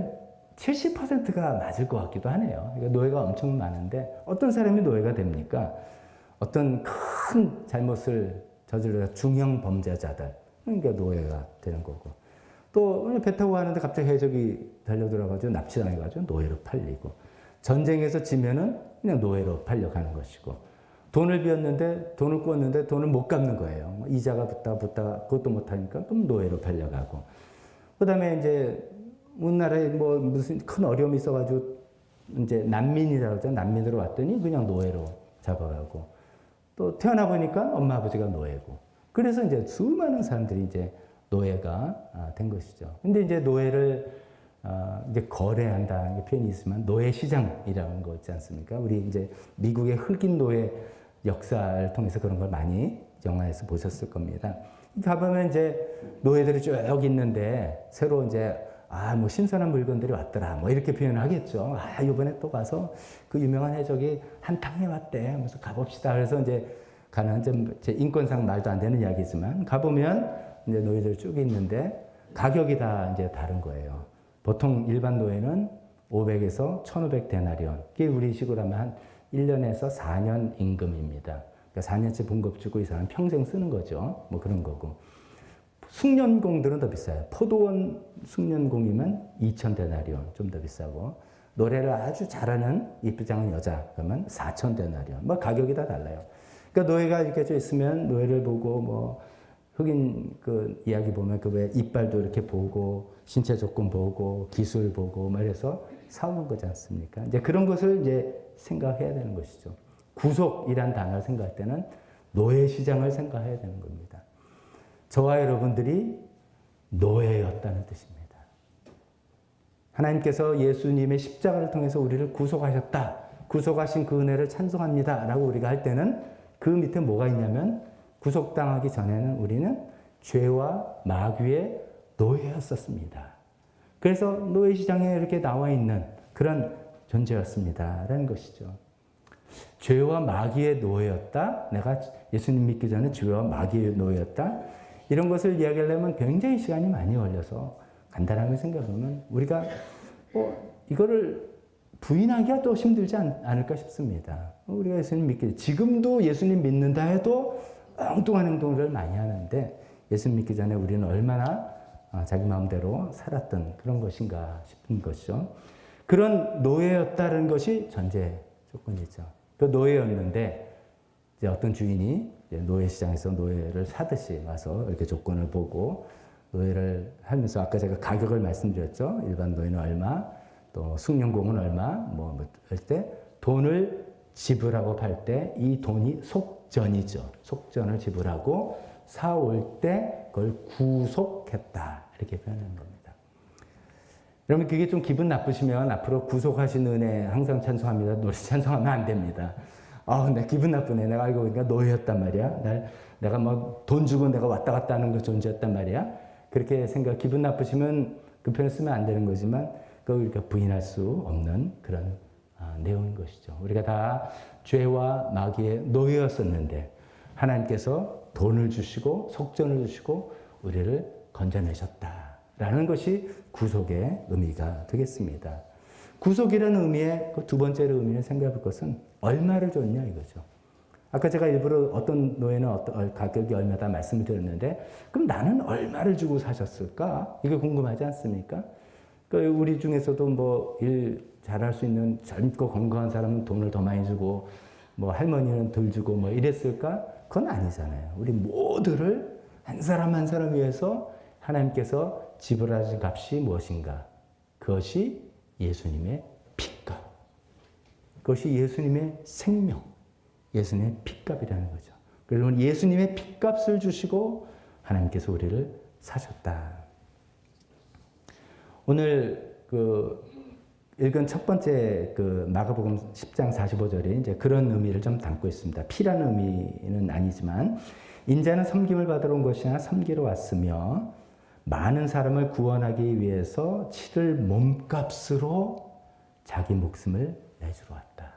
70%가 맞을 것 같기도 하네요. 그러니까 노예가 엄청 많은데 어떤 사람이 노예가 됩니까? 어떤 큰 잘못을 저질러 중형 범죄자들. 그러니까 노예가 되는 거고. 또 배 타고 가는데 갑자기 해적이 달려들어가지고 납치당해가지고 노예로 팔리고. 전쟁에서 지면은 그냥 노예로 팔려가는 것이고 돈을 비웠는데 돈을 꿨는데 돈을 못 갚는 거예요. 이자가 붙다 그것도 못하니까 또 노예로 팔려가고 그 다음에 이제 우리나라에 뭐 무슨 큰 어려움이 있어가지고 이제 난민이라고 하죠. 난민으로 왔더니 그냥 노예로 잡아가고 또 태어나 보니까 엄마 아버지가 노예고 그래서 이제 수많은 사람들이 이제 노예가 된 것이죠. 근데 이제 노예를 이제 거래한다는 표현이 있지만 노예 시장이라는 거 있지 않습니까? 우리 이제 미국의 흑인 노예 역사를 통해서 그런 걸 많이 영화에서 보셨을 겁니다. 가보면 이제 노예들이 쭉 있는데 새로 이제 뭐 신선한 물건들이 왔더라 뭐 이렇게 표현을 하겠죠. 이번에 또 가서 그 유명한 해적이 한탕에 왔대. 그래서 가봅시다. 그래서 이제 가는 제 인권상 말도 안 되는 이야기지만 가보면 이제 노예들이 쭉 있는데 가격이 다 이제 다른 거예요. 보통 일반 노예는 500에서 1,500 데나리온. 그게 우리 식으로 하면 한 1년에서 4년 임금입니다. 그러니까 4년치 봉급 주고 이 사람 평생 쓰는 거죠. 뭐 그런 거고. 숙련공들은 더 비싸요. 포도원 숙련공이면 2,000 데나리온. 좀 더 비싸고. 노래를 아주 잘하는 이쁘장한 여자. 그러면 4,000 데나리온. 뭐 가격이 다 달라요. 그러니까 노예가 이렇게 좀 있으면 노예를 보고 뭐 흑인 그 이야기 보면 그 왜 이빨도 이렇게 보고 신체 조건 보고 기술 보고 말해서 사오는 거지 않습니까? 이제 그런 것을 이제 생각해야 되는 것이죠. 구속이란 단어를 생각할 때는 노예 시장을 생각해야 되는 겁니다. 저와 여러분들이 노예였다는 뜻입니다. 하나님께서 예수님의 십자가를 통해서 우리를 구속하셨다. 구속하신 그 은혜를 찬송합니다. 라고 우리가 할 때는 그 밑에 뭐가 있냐면 구속당하기 전에는 우리는 죄와 마귀의 노예였었습니다. 그래서 노예 시장에 이렇게 나와 있는 그런 존재였습니다. 라는 것이죠. 죄와 마귀의 노예였다. 내가 예수님 믿기 전에 죄와 마귀의 노예였다. 이런 것을 이야기하려면 굉장히 시간이 많이 걸려서 간단하게 생각해보면 우리가 이거를 부인하기가 또 힘들지 않을까 싶습니다. 우리가 예수님 믿기, 지금도 예수님 믿는다 해도 엉뚱한 행동을 많이 하는데 예수님 믿기 전에 우리는 얼마나 자기 마음대로 살았던 그런 것인가 싶은 것이죠. 그런 노예였다는 것이 전제 조건이죠. 그 노예였는데 이제 어떤 주인이 이제 노예 시장에서 노예를 사듯이 와서 이렇게 조건을 보고 노예를 하면서 아까 제가 가격을 말씀드렸죠. 일반 노예는 얼마, 또 숙련공은 얼마, 뭐 할 때 돈을 지불하고 팔 때 이 돈이 속전이죠. 속전을 지불하고 사올 때 그걸 구속했다 이렇게 표현하는 겁니다. 여러분 그게 좀 기분 나쁘시면 앞으로 구속하신 은혜 항상 찬송합니다. 노래 찬송하면 안 됩니다. 내 기분 나쁘네. 내가 알고 보니까 노예였단 말이야. 내가 뭐 돈 주고 내가 왔다 갔다 하는 그 존재였단 말이야. 그렇게 기분 나쁘시면 그 표현 쓰면 안 되는 거지만 그걸 우리가 부인할 수 없는 그런 내용인 것이죠. 우리가 다 죄와 마귀의 노예였었는데 하나님께서 돈을 주시고 속전을 주시고 우리를 건져내셨다라는 것이 구속의 의미가 되겠습니다. 구속이라는 의미의 그 두 번째로 의미를 생각해 볼 것은 얼마를 줬냐 이거죠. 아까 제가 일부러 어떤 노예는 어떤 가격이 얼마다 말씀을 드렸는데 그럼 나는 얼마를 주고 사셨을까? 이게 궁금하지 않습니까? 우리 중에서도 뭐 일 잘할 수 있는 젊고 건강한 사람은 돈을 더 많이 주고 뭐 할머니는 덜 주고 뭐 이랬을까? 그건 아니잖아요. 우리 모두를 한 사람 한 사람 위해서 하나님께서 지불하신 값이 무엇인가? 그것이 예수님의 피값. 그것이 예수님의 생명. 예수님의 피값이라는 거죠. 그래서 예수님의 피값을 주시고 하나님께서 우리를 사셨다. 오늘 읽은 첫 번째 마가복음 10장 45절에 이제 그런 의미를 좀 담고 있습니다. 피라는 의미는 아니지만 인자는 섬김을 받으러 온 것이 아니라 섬기러 왔으며 많은 사람을 구원하기 위해서 치를 몸값으로 자기 목숨을 내주러 왔다.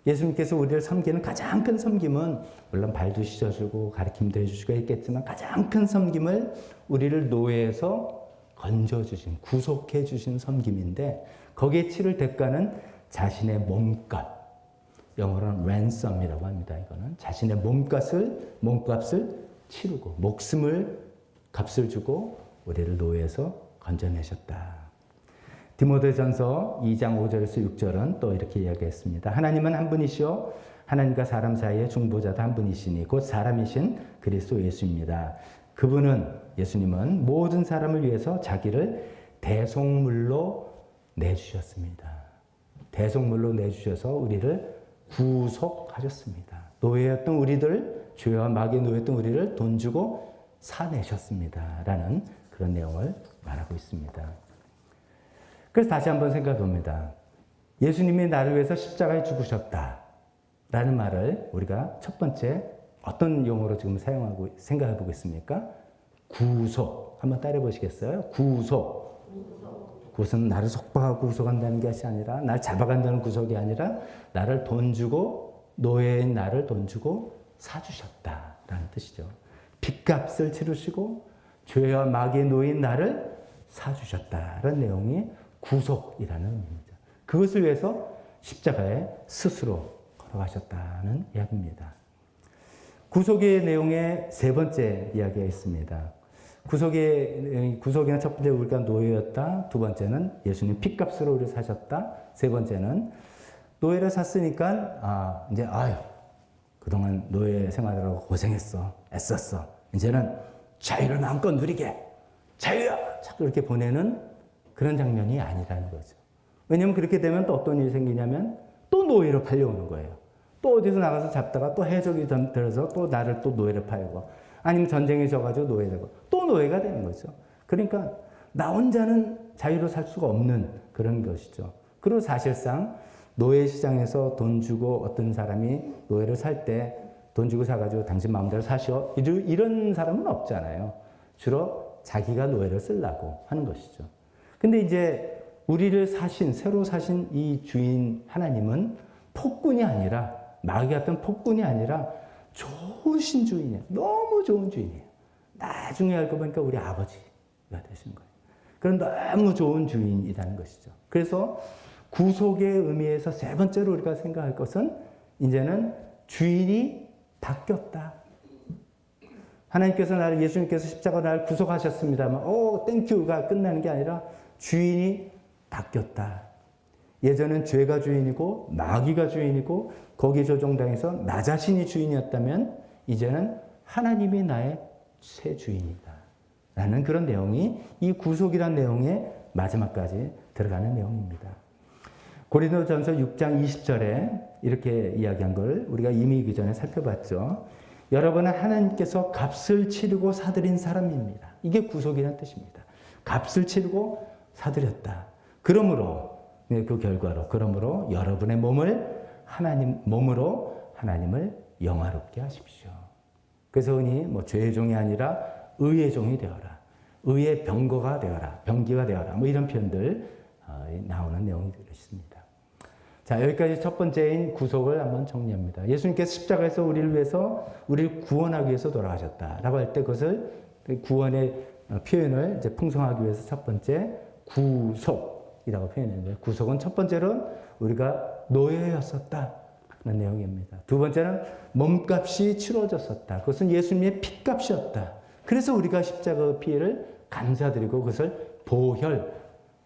예수님께서 우리를 섬기는 가장 큰 섬김은 물론 발도 씻어주고 가르침도 해주시고 했겠지만 가장 큰 섬김을 우리를 노예에서 건져주신, 구속해주신 섬김인데 거기에 치를 대가는 자신의 몸값, 영어로는 ransom이라고 합니다. 이거는 자신의 몸값을 치르고 값을 주고 우리를 노예에서 건져내셨다. 디모데전서 2장 5절에서 6절은 또 이렇게 이야기했습니다. 하나님은 한 분이시요 하나님과 사람 사이의 중보자도 한 분이시니 곧 사람이신 그리스도 예수입니다. 예수님은 모든 사람을 위해서 자기를 대속물로 내주셨습니다. 대속물로 내주셔서 우리를 구속하셨습니다. 노예였던 우리들, 죄와 마귀의 노예였던 우리를 돈 주고 사내셨습니다. 라는 그런 내용을 말하고 있습니다. 그래서 다시 한번 생각해 봅니다. 예수님이 나를 위해서 십자가에 죽으셨다. 라는 말을 우리가 첫 번째 어떤 용어로 지금 생각해 보겠습니까? 구속. 한번 따라해 보시겠어요? 구속. 그것은 나를 속박하고 구속한다는 것이 아니라, 날 잡아간다는 구속이 아니라, 나를 돈 주고, 노예인 나를 돈 주고 사주셨다라는 뜻이죠. 빚값을 치르시고, 죄와 마귀의 노예인 나를 사주셨다라는 내용이 구속이라는 의미입니다. 그것을 위해서 십자가에 스스로 걸어가셨다는 이야기입니다. 구속의 내용에 세 번째 이야기가 있습니다. 구속에는 첫 번째 우리가 노예였다. 두 번째는 예수님 핏값으로 우리를 사셨다. 세 번째는 노예를 샀으니까 이제 그동안 노예 생활하고 고생했어. 애썼어. 이제는 자유를 마음껏 누리게. 자유야! 자꾸 이렇게 보내는 그런 장면이 아니라는 거죠. 왜냐하면 그렇게 되면 또 어떤 일이 생기냐면 또 노예로 팔려오는 거예요. 또 어디서 나가서 잡다가 또 해적이 들어서 또 나를 또 노예로 팔고 아니면 전쟁에 져가지고 노예되고 또 노예가 되는 거죠. 그러니까 나 혼자는 자유로 살 수가 없는 그런 것이죠. 그리고 사실상 노예 시장에서 돈 주고 어떤 사람이 노예를 살 때 돈 주고 사가지고 당신 마음대로 사시오. 이런 사람은 없잖아요. 주로 자기가 노예를 쓰려고 하는 것이죠. 근데 이제 우리를 새로 사신 이 주인 하나님은 폭군이 아니라 마귀 같은 폭군이 아니라 좋으신 주인이에요. 너무 좋은 주인이에요. 나중에 알고 보니까 우리 아버지가 되신 거예요. 그런 너무 좋은 주인이라는 것이죠. 그래서 구속의 의미에서 세 번째로 우리가 생각할 것은 이제는 주인이 바뀌었다. 하나님께서 나를, 예수님께서 십자가 나를 구속하셨습니다만, 땡큐가 끝나는 게 아니라 주인이 바뀌었다. 예전엔 죄가 주인이고 마귀가 주인이고 거기 조종당해서 나 자신이 주인이었다면 이제는 하나님이 나의 새 주인이다. 라는 그런 내용이 이 구속이라는 내용의 마지막까지 들어가는 내용입니다. 고린도전서 6장 20절에 이렇게 이야기한 걸 우리가 이미 그 전에 살펴봤죠. 여러분은 하나님께서 값을 치르고 사들인 사람입니다. 이게 구속이라는 뜻입니다. 값을 치르고 사들였다. 그러므로 그 결과로 여러분의 몸을 몸으로 하나님을 영화롭게 하십시오. 그래서 흔히 죄의 종이 아니라 의의 종이 되어라. 의의 병거가 되어라. 병기가 되어라. 이런 표현들 나오는 내용이 되겠습니다. 자, 여기까지 첫 번째인 구속을 한번 정리합니다. 예수님께서 십자가에서 우리를 위해서, 우리를 구원하기 위해서 돌아가셨다라고 할 때 그것을 구원의 표현을 이제 풍성하기 위해서 첫 번째 구속이라고 표현했는데, 구속은 첫 번째로 우리가 노예였었다. 는 내용입니다. 두 번째는 몸값이 치러졌었다. 그것은 예수님의 핏값이었다. 그래서 우리가 십자가 피해를 감사드리고 그것을 보혈,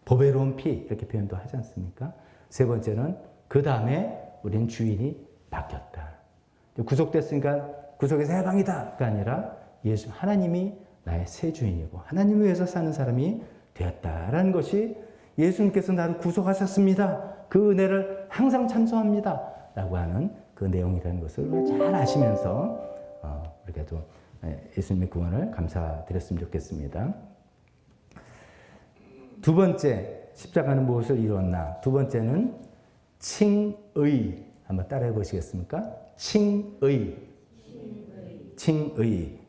보배로운 피 이렇게 표현도 하지 않습니까? 세 번째는 그 다음에 우린 주인이 바뀌었다. 구속됐으니까 구속에서 해방이다가 아니라 하나님이 나의 새 주인이고 하나님을 위해서 사는 사람이 되었다라는 것이 예수님께서 나를 구속하셨습니다. 그 은혜를 항상 찬송합니다. 라고 하는 그 내용이라는 것을 잘 아시면서 우리가도 예수님의 구원을 감사드렸으면 좋겠습니다. 두 번째, 십자가는 무엇을 이루었나? 두 번째는 칭의. 한번 따라해 보시겠습니까? 칭의.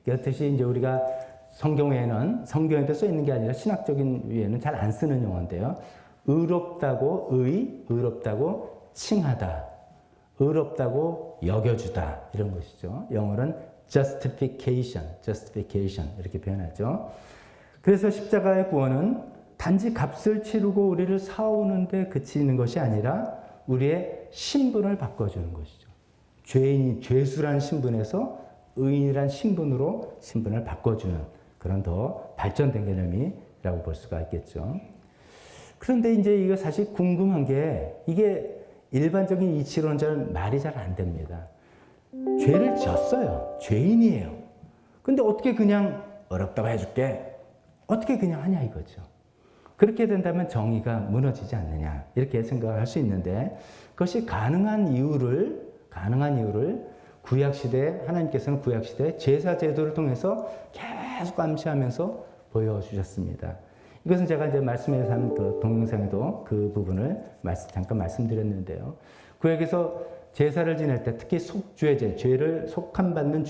이것이 이제 우리가 성경에도 써 있는 게 아니라 신학적인 위에는 잘 안 쓰는 용어인데요. 의롭다고 칭하다. 의롭다고 여겨주다. 이런 것이죠. 영어로는 justification 이렇게 표현하죠. 그래서 십자가의 구원은 단지 값을 치르고 우리를 사오는데 그치는 것이 아니라 우리의 신분을 바꿔주는 것이죠. 죄수라는 신분에서 의인이라는 신분으로 신분을 바꿔주는 그런 더 발전된 개념이라고 볼 수가 있겠죠. 그런데 이제 이거 사실 궁금한 게 이게 일반적인 이치론자는 말이 잘 안 됩니다. 죄를 졌어요. 죄인이에요. 근데 어떻게 그냥 어렵다고 해줄게. 어떻게 그냥 하냐 이거죠. 그렇게 된다면 정의가 무너지지 않느냐 이렇게 생각할 수 있는데 그것이 가능한 이유를 하나님께서는 구약시대 제사 제도를 통해서 계속 암시하면서 보여주셨습니다. 이것은 제가 이제 말씀에서 한 그 동영상에도 그 부분을 잠깐 말씀드렸는데요. 구약에서 제사를 지낼 때 특히 속죄제, 죄를 속함받는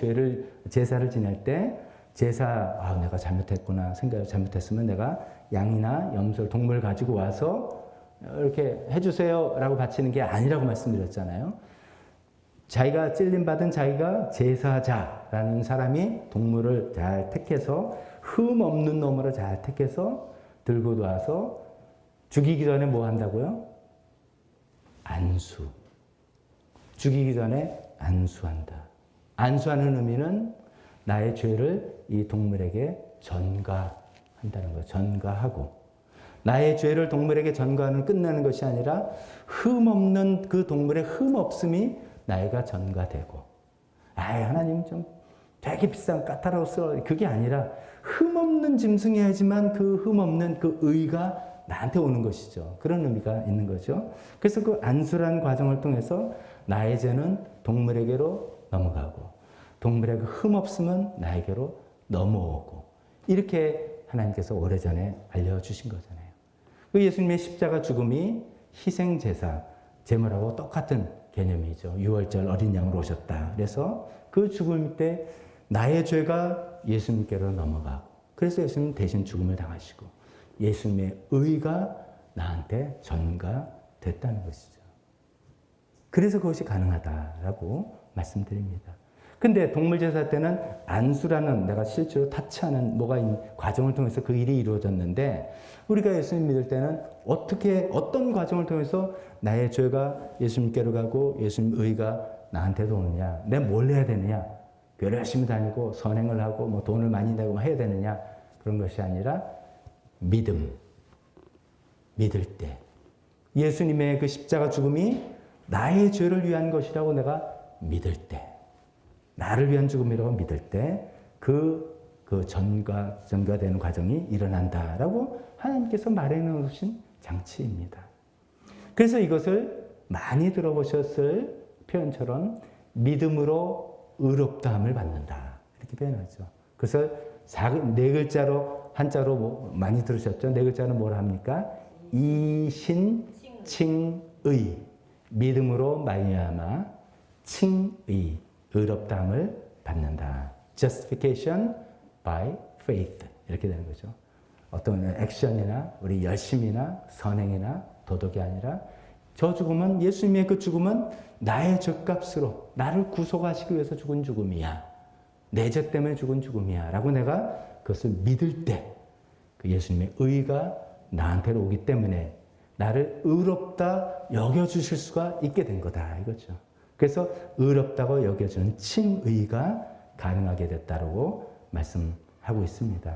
제사를 지낼 때 내가 잘못했구나 잘못했으면 내가 양이나 염소, 동물 가지고 와서 이렇게 해주세요 라고 바치는 게 아니라고 말씀드렸잖아요. 자기가 찔림받은 자기가 제사자라는 사람이 동물을 잘 택해서 흠 없는 놈으로 잘 택해서 들고 와서 죽이기 전에 뭐 한다고요? 안수. 죽이기 전에 안수한다. 안수하는 의미는 나의 죄를 이 동물에게 전가한다는 거예요. 전가하고. 나의 죄를 동물에게 전가하는 끝나는 것이 아니라 흠 없는 그 동물의 흠 없음이 나이가 전가되고. 하나님 좀 되게 비싼 까다로웠어. 그게 아니라 흠 없는 짐승이야지만 그 흠 없는 그 의가 나한테 오는 것이죠. 그런 의미가 있는 거죠. 그래서 그 안수라는 과정을 통해서 나의 죄는 동물에게로 넘어가고 동물의 그 흠 없음은 나에게로 넘어오고 이렇게 하나님께서 오래전에 알려주신 거잖아요. 그 예수님의 십자가 죽음이 희생제사, 제물하고 똑같은 개념이죠. 6월절 어린 양으로 오셨다. 그래서 그 죽음 때 나의 죄가 예수님께로 넘어가고 그래서 예수님 대신 죽음을 당하시고 예수님의 의가 나한테 전가됐다는 것이죠. 그래서 그것이 가능하다라고 말씀드립니다. 근데 동물제사 때는 안수라는 내가 실제로 타치하는 뭐가 과정을 통해서 그 일이 이루어졌는데 우리가 예수님 믿을 때는 어떤 과정을 통해서 나의 죄가 예수님께로 가고 예수님 의가 나한테도 오느냐, 내가 뭘 해야 되느냐, 교회 열심히 다니고 선행을 하고 뭐 돈을 많이 내고 해야 되느냐, 그런 것이 아니라 믿을 때 예수님의 그 십자가 죽음이 나의 죄를 위한 것이라고 내가 믿을 때, 나를 위한 죽음이라고 믿을 때 그 전가되는 과정이 일어난다라고 하나님께서 말해 놓으신 장치입니다. 그래서 이것을 많이 들어보셨을 표현처럼 믿음으로 의롭다함을 받는다, 이렇게 표현하죠. 그래서 네 글자로, 한자로 많이 들으셨죠? 네 글자는 뭐라 합니까? 이신칭의, 믿음으로 말미암아 칭의, 의롭다함을 받는다. Justification by faith, 이렇게 되는 거죠. 어떤 액션이나 우리 열심이나 선행이나 도덕이 아니라 저 죽음은, 예수님의 그 죽음은 나의 죄값으로 나를 구속하시기 위해서 죽은 죽음이야, 내 죄 때문에 죽은 죽음이야 라고 내가 그것을 믿을 때 그 예수님의 의가 나한테로 오기 때문에 나를 의롭다 여겨주실 수가 있게 된 거다, 이거죠. 그래서 의롭다고 여겨주는 칭의가 가능하게 됐다고 말씀하고 있습니다.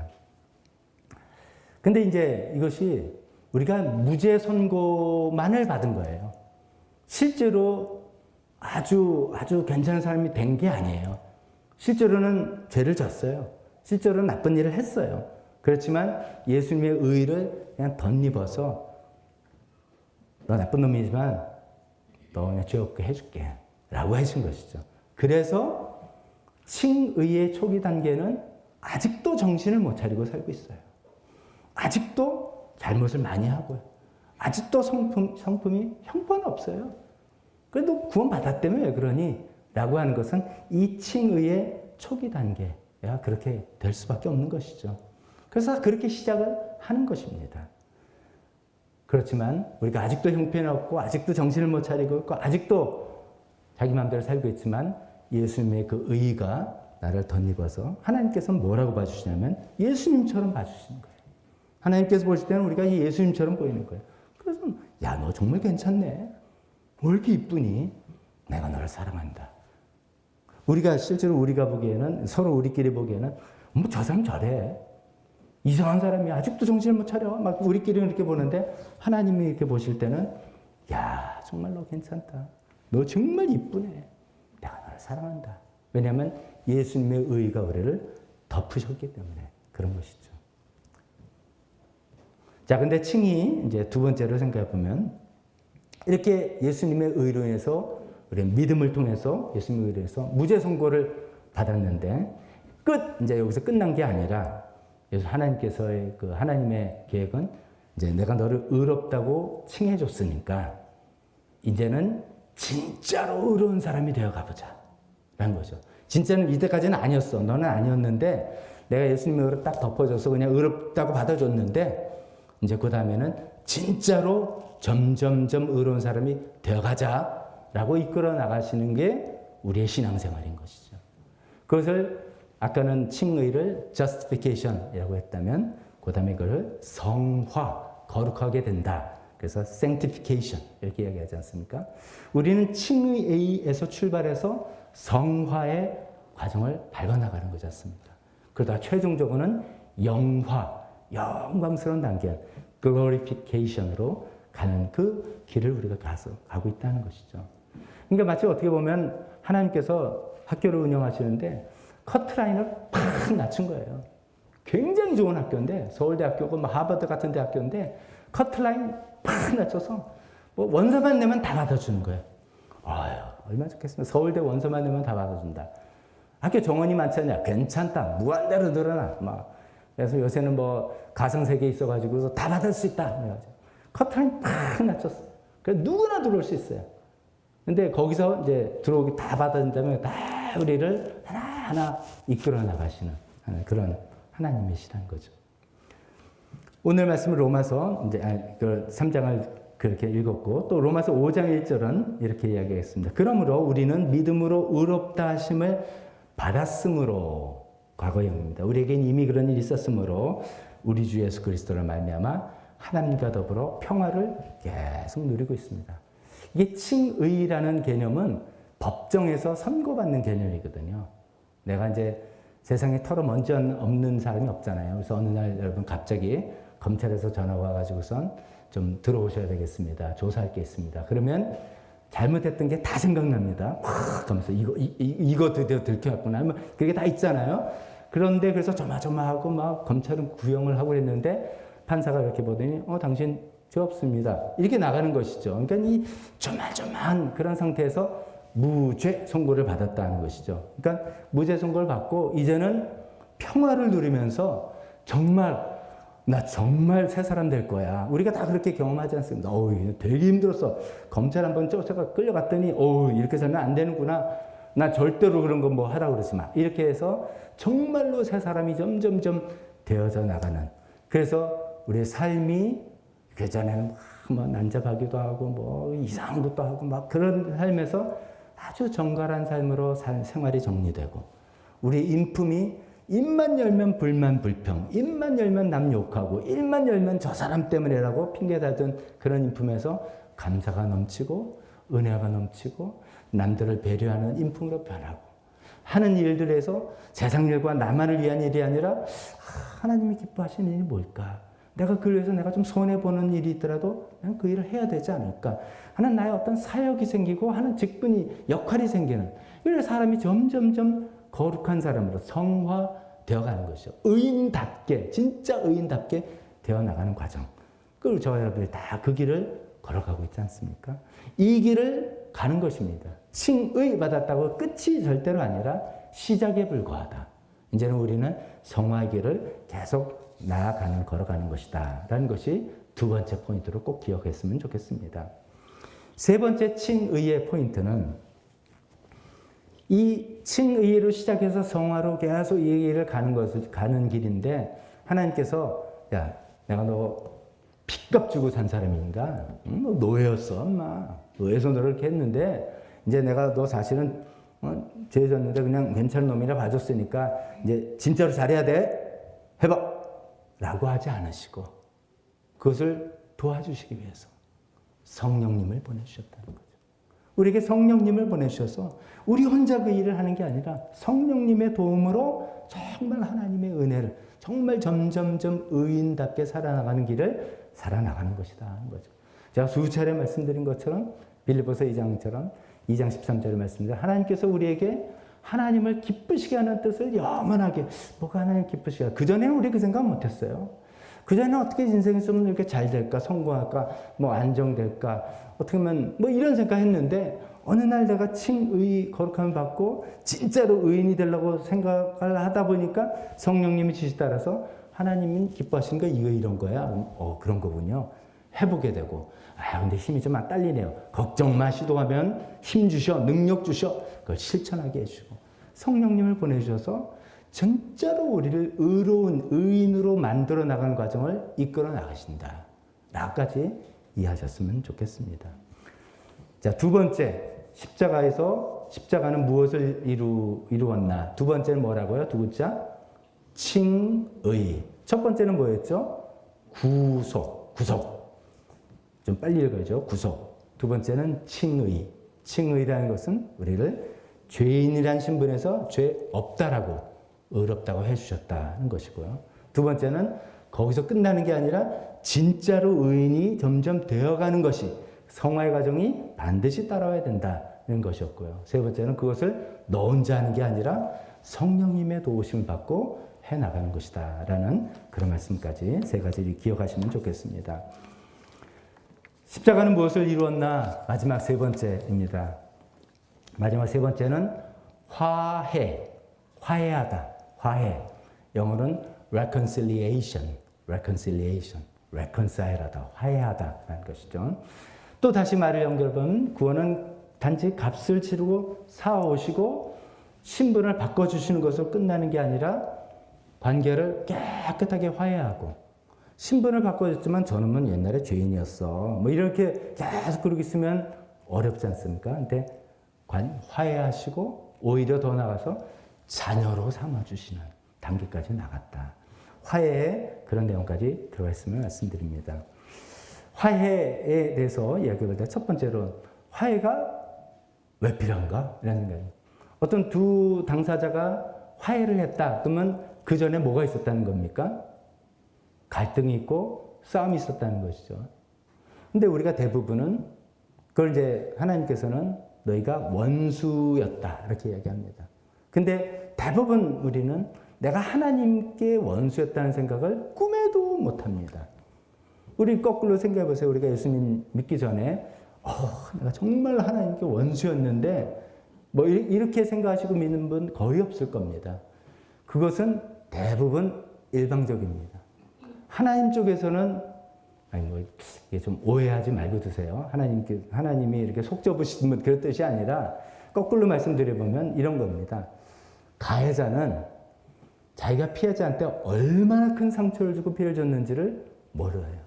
근데 이제 이것이 우리가 무죄 선고만을 받은 거예요. 실제로 아주 괜찮은 사람이 된 게 아니에요. 실제로는 죄를 졌어요. 실제로는 나쁜 일을 했어요. 그렇지만 예수님의 의를 그냥 덧입어서 너 나쁜 놈이지만 너 그냥 죄 없게 해줄게 라고 하신 것이죠. 그래서 칭의의 초기 단계는 아직도 정신을 못 차리고 살고 있어요. 아직도 잘못을 많이 하고요. 아직도 성품이 형편없어요. 그래도 구원받았다며 왜 그러니? 라고 하는 것은 이 칭의의 초기 단계야 그렇게 될 수밖에 없는 것이죠. 그래서 그렇게 시작을 하는 것입니다. 그렇지만 우리가 아직도 형편없고 아직도 정신을 못 차리고 있고 아직도 자기 마음대로 살고 있지만 예수님의 그 의가 나를 덧입어서 하나님께서는 뭐라고 봐주시냐면 예수님처럼 봐주시는 거예요. 하나님께서 보실 때는 우리가 예수님처럼 보이는 거예요. 그래서 야, 너 정말 괜찮네. 왜 이렇게 이쁘니? 내가 너를 사랑한다. 실제로 우리가 보기에는, 서로 우리끼리 보기에는 뭐 저 사람 저래. 이상한 사람이 아직도 정신을 못 차려. 막 우리끼리 이렇게 보는데 하나님이 이렇게 보실 때는 야, 정말 너 괜찮다. 너 정말 이쁘네. 내가 너를 사랑한다. 왜냐하면 예수님의 의가 우리를 덮으셨기 때문에 그런 것이죠. 자, 근데 칭이 이제 두 번째로 생각해 보면 이렇게 예수님의 의로 인해서 우리 믿음을 통해서 예수님의 의로 인해서 무죄 선고를 받았는데 이제 여기서 끝난 게 아니라 하나님께서의 그 하나님의 계획은 이제 내가 너를 의롭다고 칭해 줬으니까 이제는 진짜로 의로운 사람이 되어 가보자 라는 거죠. 진짜는 이때까지는 아니었어. 너는 아니었는데 내가 예수님의 의로 딱 덮어줘서 그냥 의롭다고 받아줬는데 이제 그 다음에는 진짜로 점점점 의로운 사람이 되어가자라고 이끌어 나가시는 게 우리의 신앙생활인 것이죠. 그것을 아까는 칭의를 justification이라고 했다면 그 다음에 그걸 성화, 거룩하게 된다. 그래서 sanctification 이렇게 이야기하지 않습니까? 우리는 칭의에서 출발해서 성화의 과정을 밟아나가는 거지 않습니까? 그러다 최종적으로는 영화, 영광스러운 단계, glorification으로 가는 그 길을 우리가 가고 있다는 것이죠. 그러니까 마치 어떻게 보면 하나님께서 학교를 운영하시는데 커트라인을 팍 낮춘 거예요. 굉장히 좋은 학교인데 서울대학교고 하버드 같은 대학교인데 커트라인 팍 낮춰서 뭐 원서만 내면 다 받아주는 거예요. 아유, 얼마나 좋겠습니까? 서울대 원서만 내면 다 받아준다. 학교 정원이 많지 않냐? 괜찮다. 무한대로 늘어나. 그래서 요새는 뭐 가상세계 있어가지고 다 받을 수 있다. 그래가지고 커트라인 팍 낮췄어. 그래서 누구나 들어올 수 있어요. 근데 거기서 이제 들어오기 다 받아준다면 다 우리를 하나하나 이끌어 나가시는 그런 하나님이시라는 거죠. 오늘 말씀은 로마서 이제 3장을 그렇게 읽었고 또 로마서 5장 1절은 이렇게 이야기했습니다. 그러므로 우리는 믿음으로 의롭다 하심을 받았으므로 과거형입니다. 우리에겐 이미 그런 일이 있었으므로 우리 주 예수 그리스도를 말미암아 하나님과 더불어 평화를 계속 누리고 있습니다. 이게 칭의라는 개념은 법정에서 선고받는 개념이거든요. 내가 이제 세상에 털어 먼지 없는 사람이 없잖아요. 그래서 어느 날 여러분 갑자기 검찰에서 전화가 와가지고선 좀 들어오셔야 되겠습니다. 조사할 게 있습니다. 그러면 잘못했던 게 다 생각납니다. 막 하면서 이거 드디어 들켰구나. 뭐 그게 다 있잖아요. 그런데 그래서 조마조마하고 막 검찰은 구형을 하고 그랬는데 판사가 이렇게 보더니 당신 죄 없습니다. 이렇게 나가는 것이죠. 그러니까 이 조마조마한 그런 상태에서 무죄 선고를 받았다는 것이죠. 그러니까 무죄 선고를 받고 이제는 평화를 누리면서 나 정말 새 사람 될 거야. 우리가 다 그렇게 경험하지 않습니까? 되게 힘들었어. 검찰 한번 쫓아가 끌려갔더니 이렇게 살면 안 되는구나. 나 절대로 그런 거 뭐 하라고 그러지 마. 이렇게 해서 정말로 새 사람이 점점점 되어져 나가는. 그래서 우리의 삶이 그전에는 뭐 난잡하기도 하고 뭐 이상한 것도 하고 막 그런 삶에서 아주 정갈한 삶으로 생활이 정리되고 우리 인품이 입만 열면 불만 불평, 입만 열면 남 욕하고 입만 열면 저 사람 때문에라고 핑계대던 그런 인품에서 감사가 넘치고 은혜가 넘치고 남들을 배려하는 인품으로 변하고 하는 일들에서 세상 일과 나만을 위한 일이 아니라 하나님이 기뻐하시는 일이 뭘까? 내가 그걸 위해서 내가 좀 손해보는 일이 있더라도 그냥 그 일을 해야 되지 않을까? 하는 나의 어떤 사역이 생기고 하는 직분이, 역할이 생기는. 이래서 사람이 점점점 거룩한 사람으로 성화되어 가는 것이죠. 의인답게, 진짜 의인답게 되어 나가는 과정. 그리고 저와 여러분들이 다 그 길을 걸어가고 있지 않습니까? 이 길을 가는 것입니다. 칭의 받았다고 끝이 절대로 아니라 시작에 불과하다. 이제는 우리는 성화의 길을 계속 걸어가는 것이다. 라는 것이 두 번째 포인트로 꼭 기억했으면 좋겠습니다. 세 번째 칭의의 포인트는 이 칭의로 시작해서 성화로 계속 이 길을 가는 길인데 하나님께서 야, 내가 너 핏값 주고 산 사람인가? 너 노예였어, 엄마. 노예에서 너를 이렇게 했는데 이제 내가 너 사실은 죄 졌는데 그냥 괜찮은 놈이라 봐줬으니까 이제 진짜로 잘해야 돼? 해봐! 라고 하지 않으시고 그것을 도와주시기 위해서 성령님을 보내주셨다는 거죠. 우리에게 성령님을 보내주셔서 우리 혼자 그 일을 하는 게 아니라 성령님의 도움으로 정말 하나님의 은혜를 정말 점점점 의인답게 살아나가는 길을 살아나가는 것이다 하는 거죠. 제가 수차례 말씀드린 것처럼 빌립보서 2장처럼 2장 13절의 말씀입니다. 하나님께서 우리에게 하나님을 기쁘시게 하는 뜻을 영원하게 뭐가 하나님 기쁘시게 하는 그전에는 우리 그 생각 못했어요. 그전에는 어떻게 인생이 좀 이렇게 잘 될까 성공할까 뭐 안정될까 어떻게 하면 뭐 이런 생각했는데 어느 날 내가 칭의 거룩함을 받고 진짜로 의인이 되려고 생각을 하다 보니까 성령님이 지시 따라서 하나님이 기뻐하시는 거 이런 거야. 그런 거군요. 해보게 되고 근데 힘이 좀 딸리네요. 걱정 마. 시도하면 힘 주셔. 능력 주셔. 그걸 실천하게 해주고 성령님을 보내주셔서 진짜로 우리를 의로운 의인으로 만들어 나가는 과정을 이끌어 나가신다. 나까지 이해하셨으면 좋겠습니다. 자, 두 번째 십자가는 무엇을 이루었나? 두 번째는 뭐라고요? 두 글자? 칭의. 첫 번째는 뭐였죠? 구속. 좀 빨리 읽어야죠. 구속. 두 번째는 칭의. 칭의라는 것은 우리를 죄인이란 신분에서 죄 없다라고 의롭다고 해주셨다는 것이고요. 두 번째는 거기서 끝나는 게 아니라 진짜로 의인이 점점 되어가는 것이 성화의 과정이 반드시 따라와야 된다는 것이었고요. 세 번째는 그것을 너 혼자 하는 게 아니라 성령님의 도우심을 받고 해나가는 것이다 라는 그런 말씀까지 세 가지를 기억하시면 좋겠습니다. 십자가는 무엇을 이루었나? 마지막 세 번째입니다. 마지막 세 번째는 화해하다. 화해. 영어로는 reconciliation, reconcile하다, 화해하다라는 것이죠. 또 다시 말을 연결하면 구원은 단지 값을 치르고 사오시고 신분을 바꿔주시는 것으로 끝나는 게 아니라 관계를 깨끗하게 화해하고 신분을 바꿔줬지만 저놈은 옛날에 죄인이었어. 뭐 이렇게 계속 그러고 있으면 어렵지 않습니까? 근데 화해하시고 오히려 더 나아가서 자녀로 삼아주시는 단계까지 나갔다. 화해에 그런 내용까지 들어가 있음을 말씀드립니다. 화해에 대해서 이야기할 때 첫 번째로 화해가 왜 필요한가? 이런 생각입니다. 어떤 두 당사자가 화해를 했다. 그러면 그 전에 뭐가 있었다는 겁니까? 갈등이 있고 싸움이 있었다는 것이죠. 근데 우리가 대부분은 그걸 이제 하나님께서는 너희가 원수였다. 이렇게 이야기합니다. 근데 대부분 우리는 내가 하나님께 원수였다는 생각을 꿈에도 못 합니다. 우리 거꾸로 생각해 보세요. 우리가 예수님 믿기 전에 내가 정말 하나님께 원수였는데 뭐 이렇게 생각하시고 믿는 분 거의 없을 겁니다. 그것은 대부분 일방적입니다. 하나님 쪽에서는 이게 좀 오해하지 말고 드세요. 하나님이 이렇게 속 좁으신 그런 뜻이 아니라 거꾸로 말씀드려보면 이런 겁니다. 가해자는 자기가 피해자한테 얼마나 큰 상처를 주고 피해를 줬는지를 몰라요.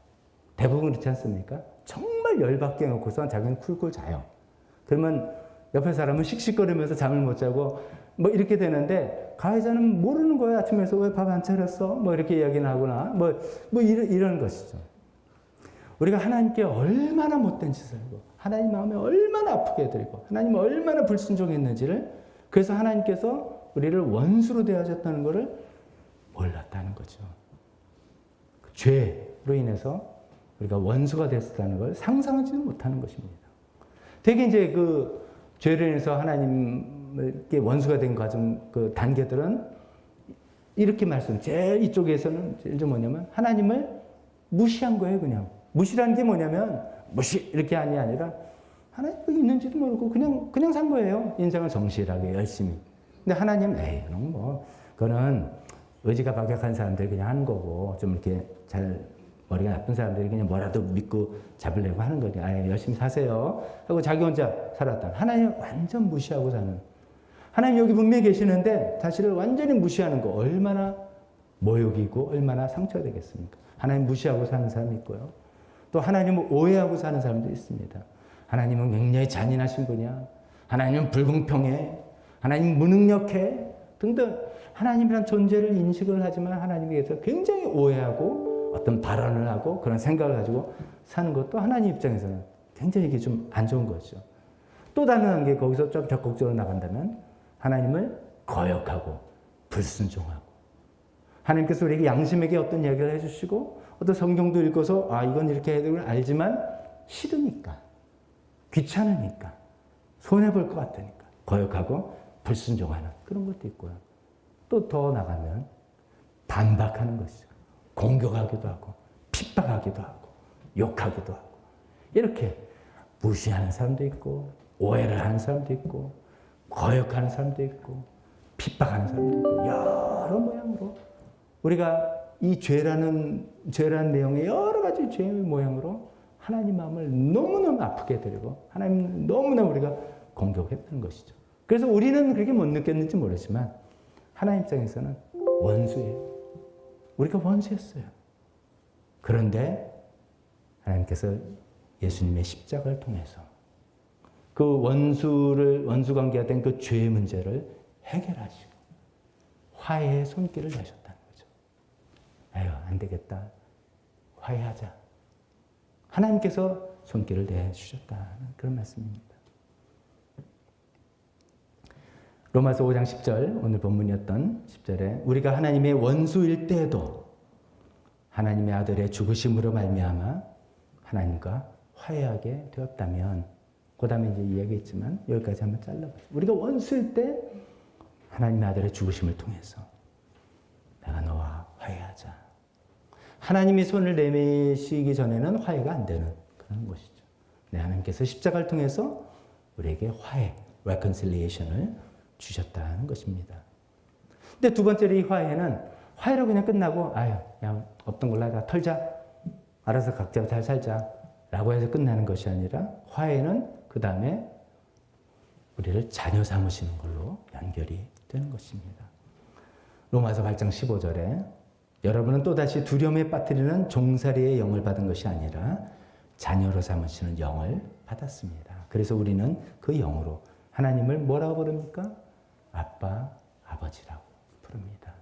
대부분 그렇지 않습니까? 정말 열받게 해놓고서 자기는 쿨쿨 자요. 그러면 옆에 사람은 씩씩거리면서 잠을 못 자고 뭐 이렇게 되는데 가해자는 모르는 거예요. 아침에서 왜 밥 안 차렸어? 뭐 이렇게 이야기는 하거나 뭐 이런 것이죠. 우리가 하나님께 얼마나 못된 짓을 하고 하나님 마음에 얼마나 아프게 해드리고 하나님 얼마나 불순종했는지를 그래서 하나님께서 우리를 원수로 대하셨다는 것을 몰랐다는 거죠. 그 죄로 인해서 우리가 원수가 됐다는 걸 상상하지도 못하는 것입니다. 되게 이제 그 죄로 인해서 하나님께 원수가 된 과정, 그 단계들은 이렇게 제일 이쪽에서는 제일 좀 뭐냐면 하나님을 무시한 거예요, 그냥. 무시라는 게 뭐냐면 이렇게 아니라 하나님 있는지도 모르고 그냥 산 거예요. 인생을 정실하게 열심히. 근데 하나님, 그거는 의지가 박약한 사람들이 그냥 하는 거고, 좀 이렇게 머리가 나쁜 사람들이 그냥 뭐라도 믿고 잡으려고 하는 거니까, 열심히 사세요. 하고 자기 혼자 살았다. 하나님 완전 무시하고 사는. 하나님 여기 분명히 계시는데, 사실을 완전히 무시하는 거, 얼마나 모욕이고, 얼마나 상처가 되겠습니까? 하나님 무시하고 사는 사람이 있고요. 또 하나님을 오해하고 사는 사람도 있습니다. 하나님은 굉장히 잔인하신 분이야. 하나님은 불공평해. 하나님 무능력해. 등등 하나님이란 존재를 인식을 하지만 하나님에 대해서 굉장히 오해하고 어떤 발언을 하고 그런 생각을 가지고 사는 것도 하나님 입장에서는 굉장히 이게 좀 안 좋은 거죠. 또 다른 게 거기서 좀 적극적으로 나간다면 하나님을 거역하고 불순종하고 하나님께서 우리에게 양심에게 어떤 이야기를 해주시고 어떤 성경도 읽어서 이건 이렇게 해야 되는 걸 알지만 싫으니까 귀찮으니까 손해볼 것 같으니까 거역하고 불순종하는 그런 것도 있고요. 또 더 나가면 반박하는 것이죠. 공격하기도 하고 핍박하기도 하고 욕하기도 하고 이렇게 무시하는 사람도 있고 오해를 하는 사람도 있고 거역하는 사람도 있고 핍박하는 사람도 있고 여러 모양으로 우리가 이 죄라는 내용의 여러 가지 죄의 모양으로 하나님 마음을 너무너무 아프게 해드리고 하나님 너무나 우리가 공격했다는 것이죠. 그래서 우리는 그렇게 못 느꼈는지 모르지만 하나님 입장에서는 원수예요. 우리가 원수였어요. 그런데 하나님께서 예수님의 십자가를 통해서 그 원수 관계가 된 그 죄의 문제를 해결하시고 화해의 손길을 내셨다는 거죠. 안 되겠다. 화해하자. 하나님께서 손길을 내주셨다는 그런 말씀입니다. 로마서 5장 10절 오늘 본문이었던 10절에 우리가 하나님의 원수일 때에도 하나님의 아들의 죽으심으로 말미암아 하나님과 화해하게 되었다면 그 다음에 이제 이야기했지만 여기까지 한번 잘라보세요. 우리가 원수일 때 하나님의 아들의 죽으심을 통해서 내가 너와 화해하자. 하나님이 손을 내미시기 전에는 화해가 안 되는 그런 것이죠. 하나님께서 십자가를 통해서 우리에게 화해, reconciliation을 주셨다는 것입니다. 근데 두 번째로 이 화해로 그냥 끝나고 그냥 없던 걸로 다 털자. 알아서 각자 잘 살자. 라고 해서 끝나는 것이 아니라 화해는 그 다음에 우리를 자녀 삼으시는 걸로 연결이 되는 것입니다. 로마서 8장 15절에 여러분은 또다시 두려움에 빠뜨리는 종살이의 영을 받은 것이 아니라 자녀로 삼으시는 영을 받았습니다. 그래서 우리는 그 영으로 하나님을 뭐라고 부릅니까? 아빠, 아버지라고 부릅니다.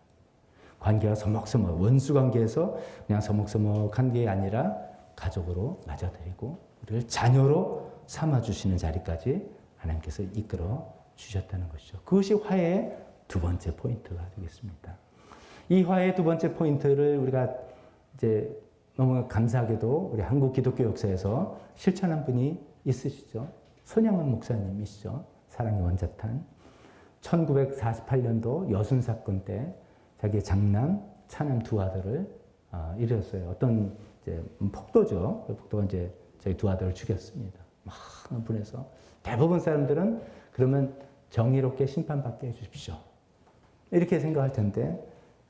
관계가 서먹서먹, 원수 관계에서 그냥 서먹서먹한 게 아니라 가족으로 맞아들이고 우리를 자녀로 삼아주시는 자리까지 하나님께서 이끌어 주셨다는 것이죠. 그것이 화해의 두 번째 포인트가 되겠습니다. 이 화해의 두 번째 포인트를 우리가 이제 너무 감사하게도 우리 한국 기독교 역사에서 실천한 분이 있으시죠. 손양원 목사님이시죠. 사랑의 원자탄. 1948년도 여순 사건 때 자기 장남, 차남 두 아들을 잃었어요. 어떤 이제 폭도죠. 그 폭도가 이제 저희 두 아들을 죽였습니다. 막 분해서 대부분 사람들은 그러면 정의롭게 심판받게 해주십시오. 이렇게 생각할 텐데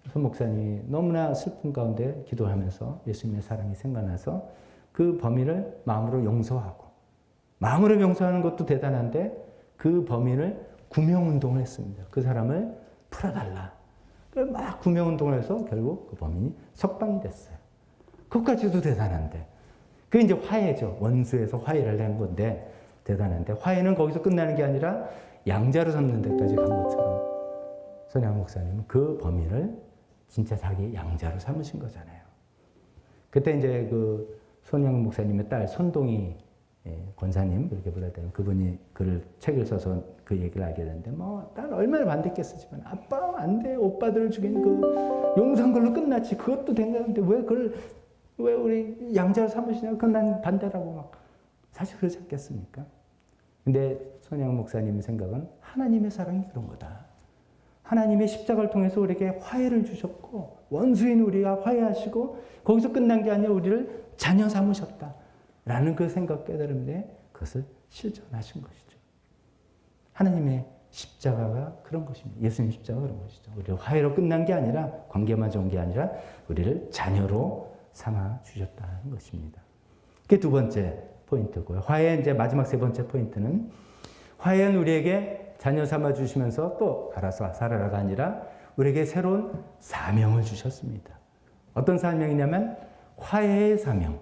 손 목사님이 너무나 슬픈 가운데 기도하면서 예수님의 사랑이 생각나서 그 범인을 마음으로 용서하고 마음으로 용서하는 것도 대단한데 그 범인을 구명운동을 했습니다. 그 사람을 풀어달라. 막 구명운동을 해서 결국 그 범인이 석방이 됐어요. 그것까지도 대단한데 그게 이제 화해죠. 원수에서 화해를 한 건데 대단한데 화해는 거기서 끝나는 게 아니라 양자로 삼는 데까지 간 것처럼 손양 목사님은 그 범인을 진짜 자기 양자로 삼으신 거잖아요. 그때 이제 그 손양 목사님의 딸 손동희 권사님 그렇게 불러야 되는 그분이 책을 써서 그 얘기를 알게 됐는데 뭐 딸 얼마나 반대했겠지만 아빠 안 돼. 오빠들을 죽인 그 용서한 걸로 끝났지. 그것도 된다는데 왜 우리 양자로 삼으시냐고 그건 난 반대라고 막 사실 그렇지 않겠습니까? 근데 손양 목사님의 생각은 하나님의 사랑이 그런 거다. 하나님의 십자가를 통해서 우리에게 화해를 주셨고 원수인 우리가 화해하시고 거기서 끝난 게 아니라 우리를 자녀 삼으셨다. 라는 그 생각 깨달음에 그것을 실천하신 것이죠. 하나님의 십자가가 그런 것입니다. 예수님 십자가가 그런 것이죠. 우리를 화해로 끝난 게 아니라 관계만 좋은 게 아니라 우리를 자녀로 삼아 주셨다는 것입니다. 그게 두 번째 포인트고요. 화해의 이제 마지막 세 번째 포인트는 화해는 우리에게 자녀 삼아 주시면서 또 알아서 살아라가 아니라 우리에게 새로운 사명을 주셨습니다. 어떤 사명이냐면 화해의 사명.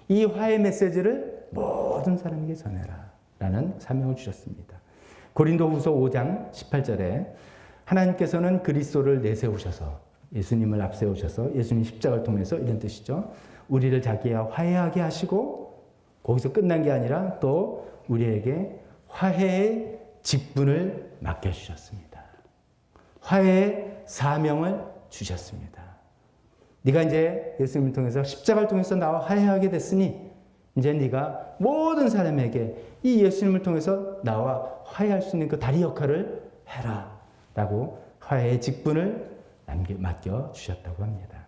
이 화해 메시지를 모든 사람에게 전해라 라는 사명을 주셨습니다. 고린도후서 5장 18절에 하나님께서는 그리스도를 내세우셔서 예수님을 앞세우셔서 예수님 십자가를 통해서 이런 뜻이죠. 우리를 자기와 화해하게 하시고 거기서 끝난 게 아니라 또 우리에게 화해의 직분을 맡겨주셨습니다. 화해의 사명을 주셨습니다. 네가 이제 예수님을 통해서 십자가를 통해서 나와 화해하게 됐으니 이제 네가 모든 사람에게 이 예수님을 통해서 나와 화해할 수 있는 그 다리 역할을 해라 라고 화해의 직분을 맡겨주셨다고 합니다.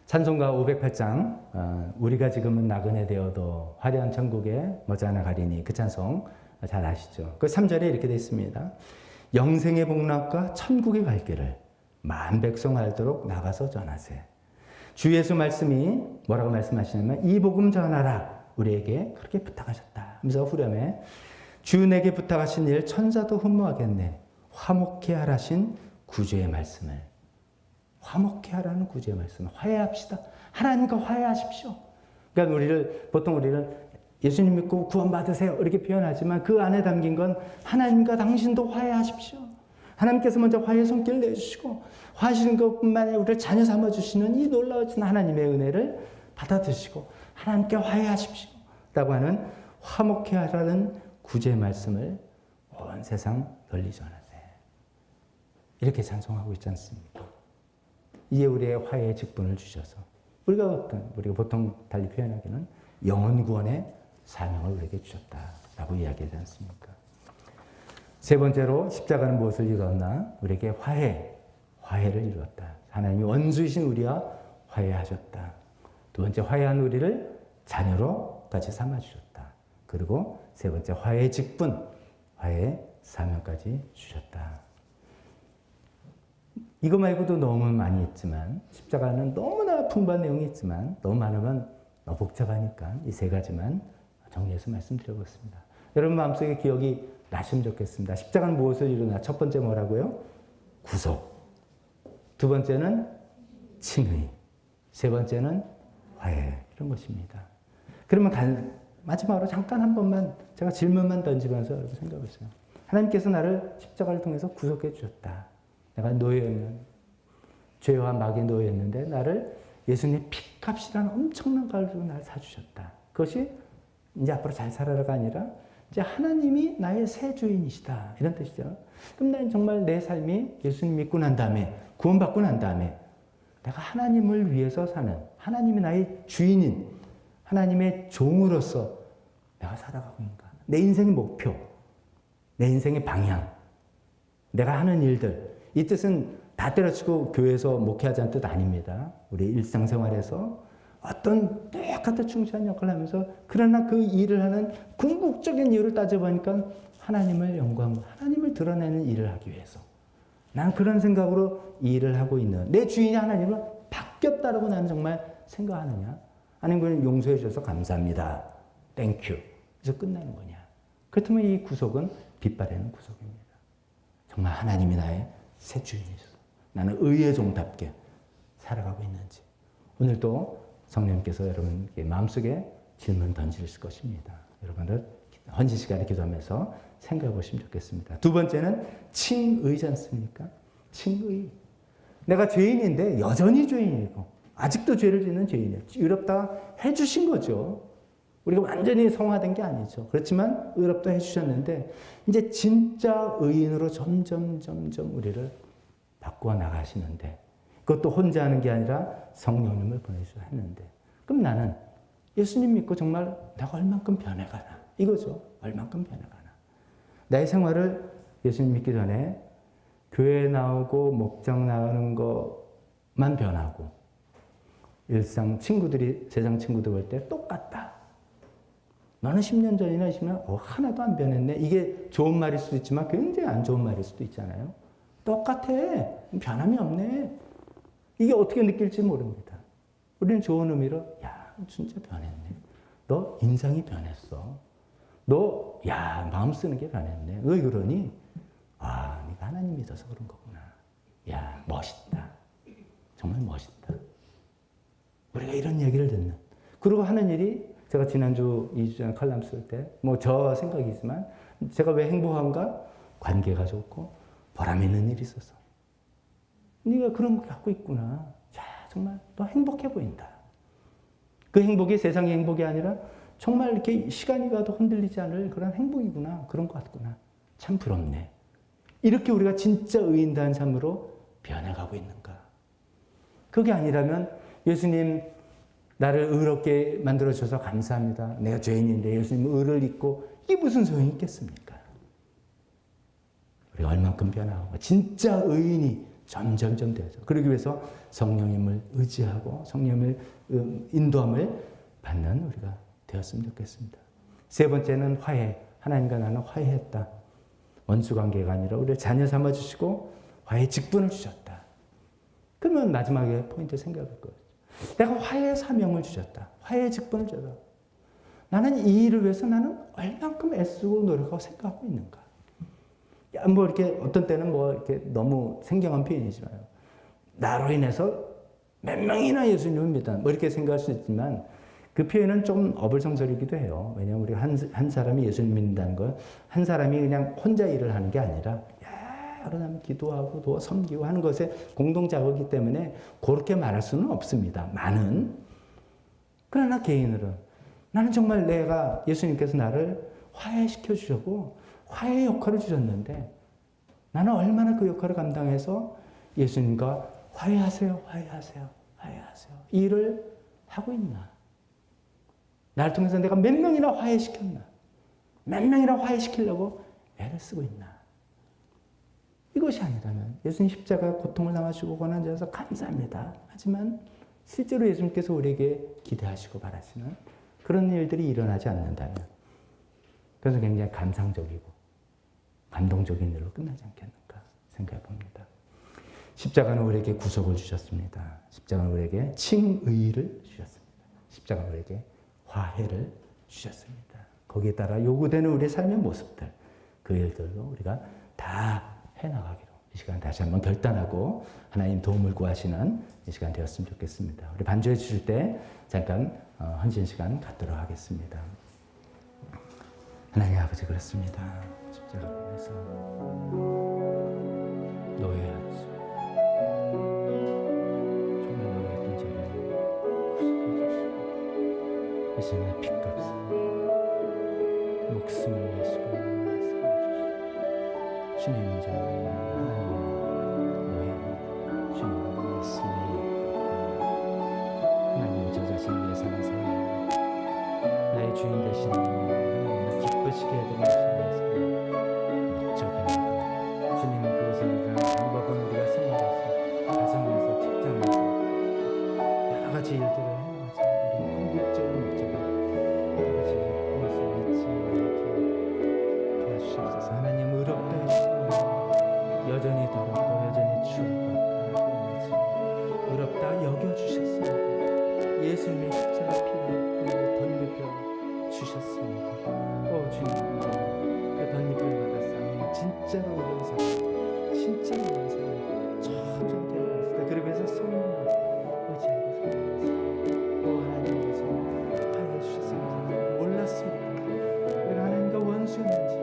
찬송가 508장 우리가 지금은 나그네 되어도 화려한 천국에 머지않아 가리니 그 찬송 잘 아시죠? 그 3절에 이렇게 되어 있습니다. 영생의 복락과 천국의 갈 길을 만 백성 알도록 나가서 전하세. 주 예수 말씀이 뭐라고 말씀하시냐면 이 복음 전하라 우리에게 그렇게 부탁하셨다 하면서 후렴에 주 내게 부탁하신 일 천사도 흠모하겠네. 화목케 하라신 구주의 말씀을 화목케 하라는 구주의 말씀을 화해합시다. 하나님과 화해하십시오. 그러니까 보통 우리를 예수님 믿고 구원받으세요 이렇게 표현하지만 그 안에 담긴 건 하나님과 당신도 화해하십시오. 하나님께서 먼저 화해의 손길을 내주시고 화하시는 것뿐만 아니라 우리를 자녀 삼아주시는 이 놀라우신 하나님의 은혜를 받아들이시고 하나님께 화해하십시오 라고 하는 화목케 하라는 구제의 말씀을 온 세상 널리 전하세. 이렇게 찬송하고 있지 않습니까? 이제 우리의 화해의 직분을 주셔서 우리가 보통 달리 표현하기는 영혼 구원의 사명을 우리에게 주셨다라고 이야기하지 않습니까? 세 번째로 십자가는 무엇을 이루었나? 우리에게 화해를 이루었다. 하나님이 원수이신 우리와 화해하셨다. 두 번째 화해한 우리를 자녀로까지 삼아주셨다. 그리고 세 번째 화해의 직분, 화해의 사명까지 주셨다. 이거 말고도 너무 많이 있지만 십자가는 너무나 풍부한 내용이 있지만 너무 많으면 너무 복잡하니까 이 세 가지만 정리해서 말씀드려보겠습니다. 여러분 마음속에 기억이 나시면 좋겠습니다. 십자가는 무엇을 이루나? 첫 번째 뭐라고요? 구속. 두 번째는 칭의. 세 번째는 화해. 이런 것입니다. 그러면 마지막으로 잠깐 한 번만 제가 질문만 던지면서 여러분 생각해보세요. 하나님께서 나를 십자가를 통해서 구속해 주셨다. 내가 노예였는, 죄와 마귀의 노예였는데 나를 예수님의 피값이라는 엄청난 가격으로 나를 사주셨다. 그것이 이제 앞으로 잘 살아라가 아니라 이제 하나님이 나의 새 주인이시다. 이런 뜻이죠. 그럼 난 정말 내 삶이 예수님 믿고 난 다음에, 구원받고 난 다음에 내가 하나님을 위해서 사는, 하나님이 나의 주인인 하나님의 종으로서 내가 살아가고 있는가. 내 인생의 목표, 내 인생의 방향, 내가 하는 일들. 이 뜻은 다 때려치고 교회에서 목회하자는 뜻 아닙니다. 우리 일상생활에서 어떤 똑같은 충실한 역할을 하면서 그러나 그 일을 하는 궁극적인 이유를 따져보니까 하나님을 영광하고 하나님을 드러내는 일을 하기 위해서 난 그런 생각으로 이 일을 하고 있는 내 주인이 하나님을 바뀌었다라고 나는 정말 생각하느냐? 하나님을 용서해 주셔서 감사합니다. 땡큐. 그래서 끝나는 거냐? 그렇다면 이 구속은 빛바라는 구속입니다. 정말 하나님이 나의 새 주인이셔서 나는 의의 종답게 살아가고 있는지 오늘도 성령님께서 여러분께 마음속에 질문 던질 것입니다. 여러분들 헌신 시간에 기도하면서 생각해 보시면 좋겠습니다. 두 번째는 칭의지 않습니까? 칭의. 내가 죄인인데 여전히 죄인이고 아직도 죄를 짓는 죄인이에요. 의롭다 해주신 거죠. 우리가 완전히 성화된 게 아니죠. 그렇지만 의롭다 해주셨는데 이제 진짜 의인으로 점점 우리를 바꾸어 나가시는데 그것도 혼자 하는 게 아니라 성령님을 보내주셔서 했는데 그럼 나는 예수님 믿고 정말 내가 얼만큼 변해가나 이거죠. 얼만큼 변해가나. 나의 생활을 예수님 믿기 전에 교회 나오고 목장 나가는 것만 변하고 일상 친구들이 세상 친구들 볼 때 똑같다. 너는 10년 전이나 20년 하나도 안 변했네. 이게 좋은 말일 수도 있지만 굉장히 안 좋은 말일 수도 있잖아요. 똑같아. 변함이 없네. 이게 어떻게 느낄지 모릅니다. 우리는 좋은 의미로 야 진짜 변했네. 너 인상이 변했어. 너 야 마음 쓰는 게 변했네. 왜 그러니? 아 네가 하나님 믿어서 그런 거구나. 야 멋있다. 정말 멋있다. 우리가 이런 얘기를 듣는. 그리고 하는 일이 제가 지난주 2주 전에 칼럼 쓸 때 뭐 저 생각이지만 제가 왜 행복한가? 관계가 좋고 보람 있는 일이 있어서. 네가 그런 거 갖고 있구나. 자, 정말 너 행복해 보인다. 그 행복이 세상의 행복이 아니라 정말 이렇게 시간이 가도 흔들리지 않을 그런 행복이구나. 그런 것 같구나. 참 부럽네. 이렇게 우리가 진짜 의인다는 삶으로 변해가고 있는가. 그게 아니라면 예수님 나를 의롭게 만들어주셔서 감사합니다. 내가 죄인인데 예수님 의를 입고 이게 무슨 소용이 있겠습니까? 우리가 얼만큼 변하고 진짜 의인이 점점 되죠. 그러기 위해서 성령님을 의지하고 성령님을 인도함을 받는 우리가 되었으면 좋겠습니다. 세 번째는 화해. 하나님과 나는 화해했다. 원수관계가 아니라 우리를 자녀 삼아주시고 화해 직분을 주셨다. 그러면 마지막에 포인트 생각할 거예요. 내가 화해의 사명을 주셨다. 화해의 직분을 주셨다. 나는 이 일을 위해서 나는 얼만큼 애쓰고 노력하고 생각하고 있는가. 뭐 이렇게 어떤 때는 뭐 이렇게 너무 생경한 표현이지만 나로 인해서 몇 명이나 예수님을 믿다. 뭐 이렇게 생각할 수 있지만 그 표현은 좀 어불성설이기도 해요. 왜냐하면 우리가 한 사람이 예수님 믿는다는 건 한 사람이 그냥 혼자 일을 하는 게 아니라 여러 사람 기도하고 또 섬기고 하는 것에 공동작업이기 때문에 그렇게 말할 수는 없습니다. 많은. 그러나 개인으로 나는 정말 내가 예수님께서 나를 화해시켜 주셨고 화해의 역할을 주셨는데 나는 얼마나 그 역할을 감당해서 예수님과 화해하세요. 이 일을 하고 있나. 나를 통해서 내가 몇 명이나 화해시켰나. 몇 명이나 화해시키려고 애를 쓰고 있나. 이것이 아니라면 예수님 십자가 고통을 당하시고 고난자에서 감사합니다. 하지만 실제로 예수님께서 우리에게 기대하시고 바라시는 그런 일들이 일어나지 않는다면 그래서 굉장히 감상적이고 감동적인 일로 끝나지 않겠는가 생각해 봅니다. 십자가는 우리에게 구속을 주셨습니다. 십자가는 우리에게 칭의를 주셨습니다. 십자가는 우리에게 화해를 주셨습니다. 거기에 따라 요구되는 우리의 삶의 모습들 그 일들로 우리가 다 해나가기로 이 시간 다시 한번 결단하고 하나님 도움을 구하시는 이 시간 되었으면 좋겠습니다. 우리 반주해 주실 때 잠깐 헌신 시간 갖도록 하겠습니다. 하나님 아버지 그렇습니다. 십자가로 인해서 노예였어. 정말 노예였던 저를 구속해주시고 예수님의 핏값을 목숨을 내시고 살아주시고 주님은 정말 하나님의 노예입니다. 주님은 말씀이 하나님 저 자신을 위해 사는 삶 나의 주인 되시는 하나님을 기쁘시게 해드리는 목적입니다. 주님 그것을 이루는 방법은 우리가 생활에서 가정에서 직장에서 여러 가지 일들을 해나가자. 우리 궁극적인 목적은 여러 가지 그것을 믿지 않게 도와주시옵소서. 하나님 의롭다 해주시고 여전히 더럽고 여전히 추하고 의롭다 여겨주셨습니다. 예수님의 십자가 피로 우리를 덧입혀 주셨습니다. 오 주님 그 덧입을 받았사오니 진짜로 의로운 사람 진짜로 의로운 사람 점점 되어갔습니다. 그리고 해서 성령을 의지하고 살아갔습니다. 오 하나님 아버지 하여 주셨습니다. 몰랐습니다. 우리가 하나님과 원수였는지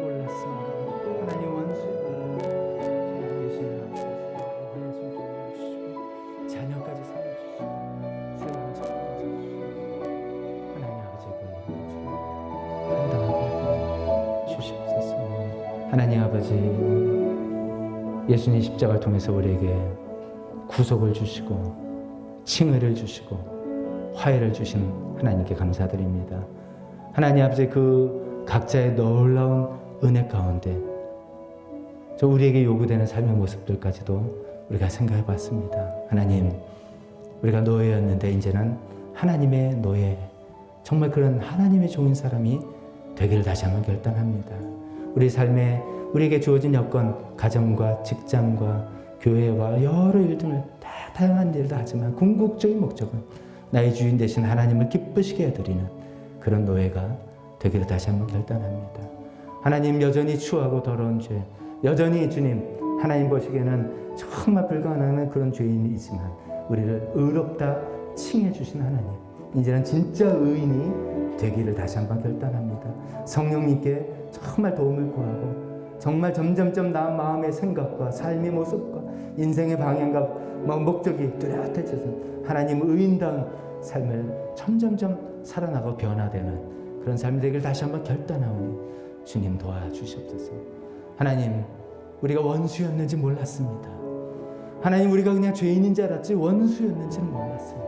몰랐습니다. 하나님 원수였는데 예수님 앞에서 하나님 손길을 주시고 자녀까지 살려주시고 새로운 자녀까지 주시고 하나님 아버지 그 감당하게 주시옵소서. 하나님 아버지 예수님 십자가를 통해서 우리에게 구속을 주시고 칭의를 주시고 화해를 주신 하나님께 감사드립니다. 하나님 아버지 그 각자의 놀라운 은혜 가운데 저 우리에게 요구되는 삶의 모습들까지도 우리가 생각해 봤습니다. 하나님 우리가 노예였는데 이제는 하나님의 노예 정말 그런 하나님의 종인 사람이 되기를 다시 한번 결단합니다. 우리 삶에 우리에게 주어진 여건 가정과 직장과 교회와 여러 일들을 다 다양한 일도 하지만 궁극적인 목적은 나의 주인 되신 하나님을 기쁘시게 해드리는 그런 노예가 되기를 다시 한번 결단합니다. 하나님 여전히 추하고 더러운 죄 여전히 주님 하나님 보시기에는 정말 불가능한 그런 죄인이지만 우리를 의롭다 칭해 주신 하나님 이제는 진짜 의인이 되기를 다시 한번 결단합니다. 성령님께 정말 도움을 구하고 정말 점점점 나 마음의 생각과 삶의 모습과 인생의 방향과 목적이 뚜렷해져서 하나님 의인다운 삶을 점점점 살아나고 변화되는 그런 삶이 되기를 다시 한번 결단하오니 주님 도와주시옵소서. 하나님 우리가 원수였는지 몰랐습니다. 하나님 우리가 그냥 죄인인 줄 알았지 원수였는지는 몰랐습니다.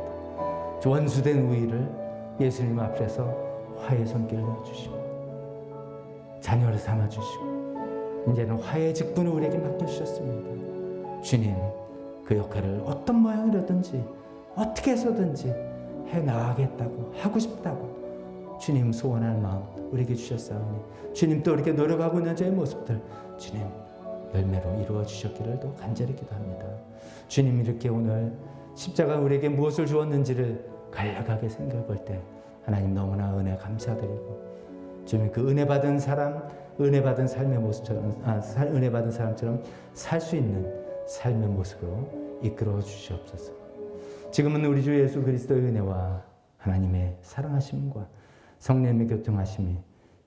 저 원수된 우리를 예수님 앞에서 화해 손길을 넣어주시고 자녀를 삼아주시고 이제는 화해 직분을 우리에게 맡겨주셨습니다. 주님 그 역할을 어떤 모양이라든지 어떻게 해서든지 해나가겠다고 하고 싶다고 주님 소원하는 마음 우리에게 주셨사오니 주님 또 이렇게 노력하고 있는 저의 모습들 주님 열매로 이루어 주셨기를 또 간절히 기도합니다. 주님 이렇게 오늘 십자가 우리에게 무엇을 주었는지를 간략하게 생각해 볼 때 하나님 너무나 은혜 감사드리고 주님 그 은혜 받은 사람 은혜 받은 삶의 모습처럼 은혜 받은 사람처럼 살 수 있는 삶의 모습으로 이끌어 주시옵소서. 지금은 우리 주 예수 그리스도의 은혜와 하나님의 사랑하심과 성령님의 교통하심이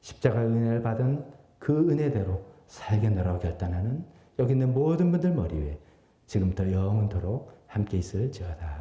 십자가의 은혜를 받은 그 은혜대로 살겠노라고 결단하는 여기 있는 모든 분들 머리 위에 지금부터 영원토록 함께 있을지어다.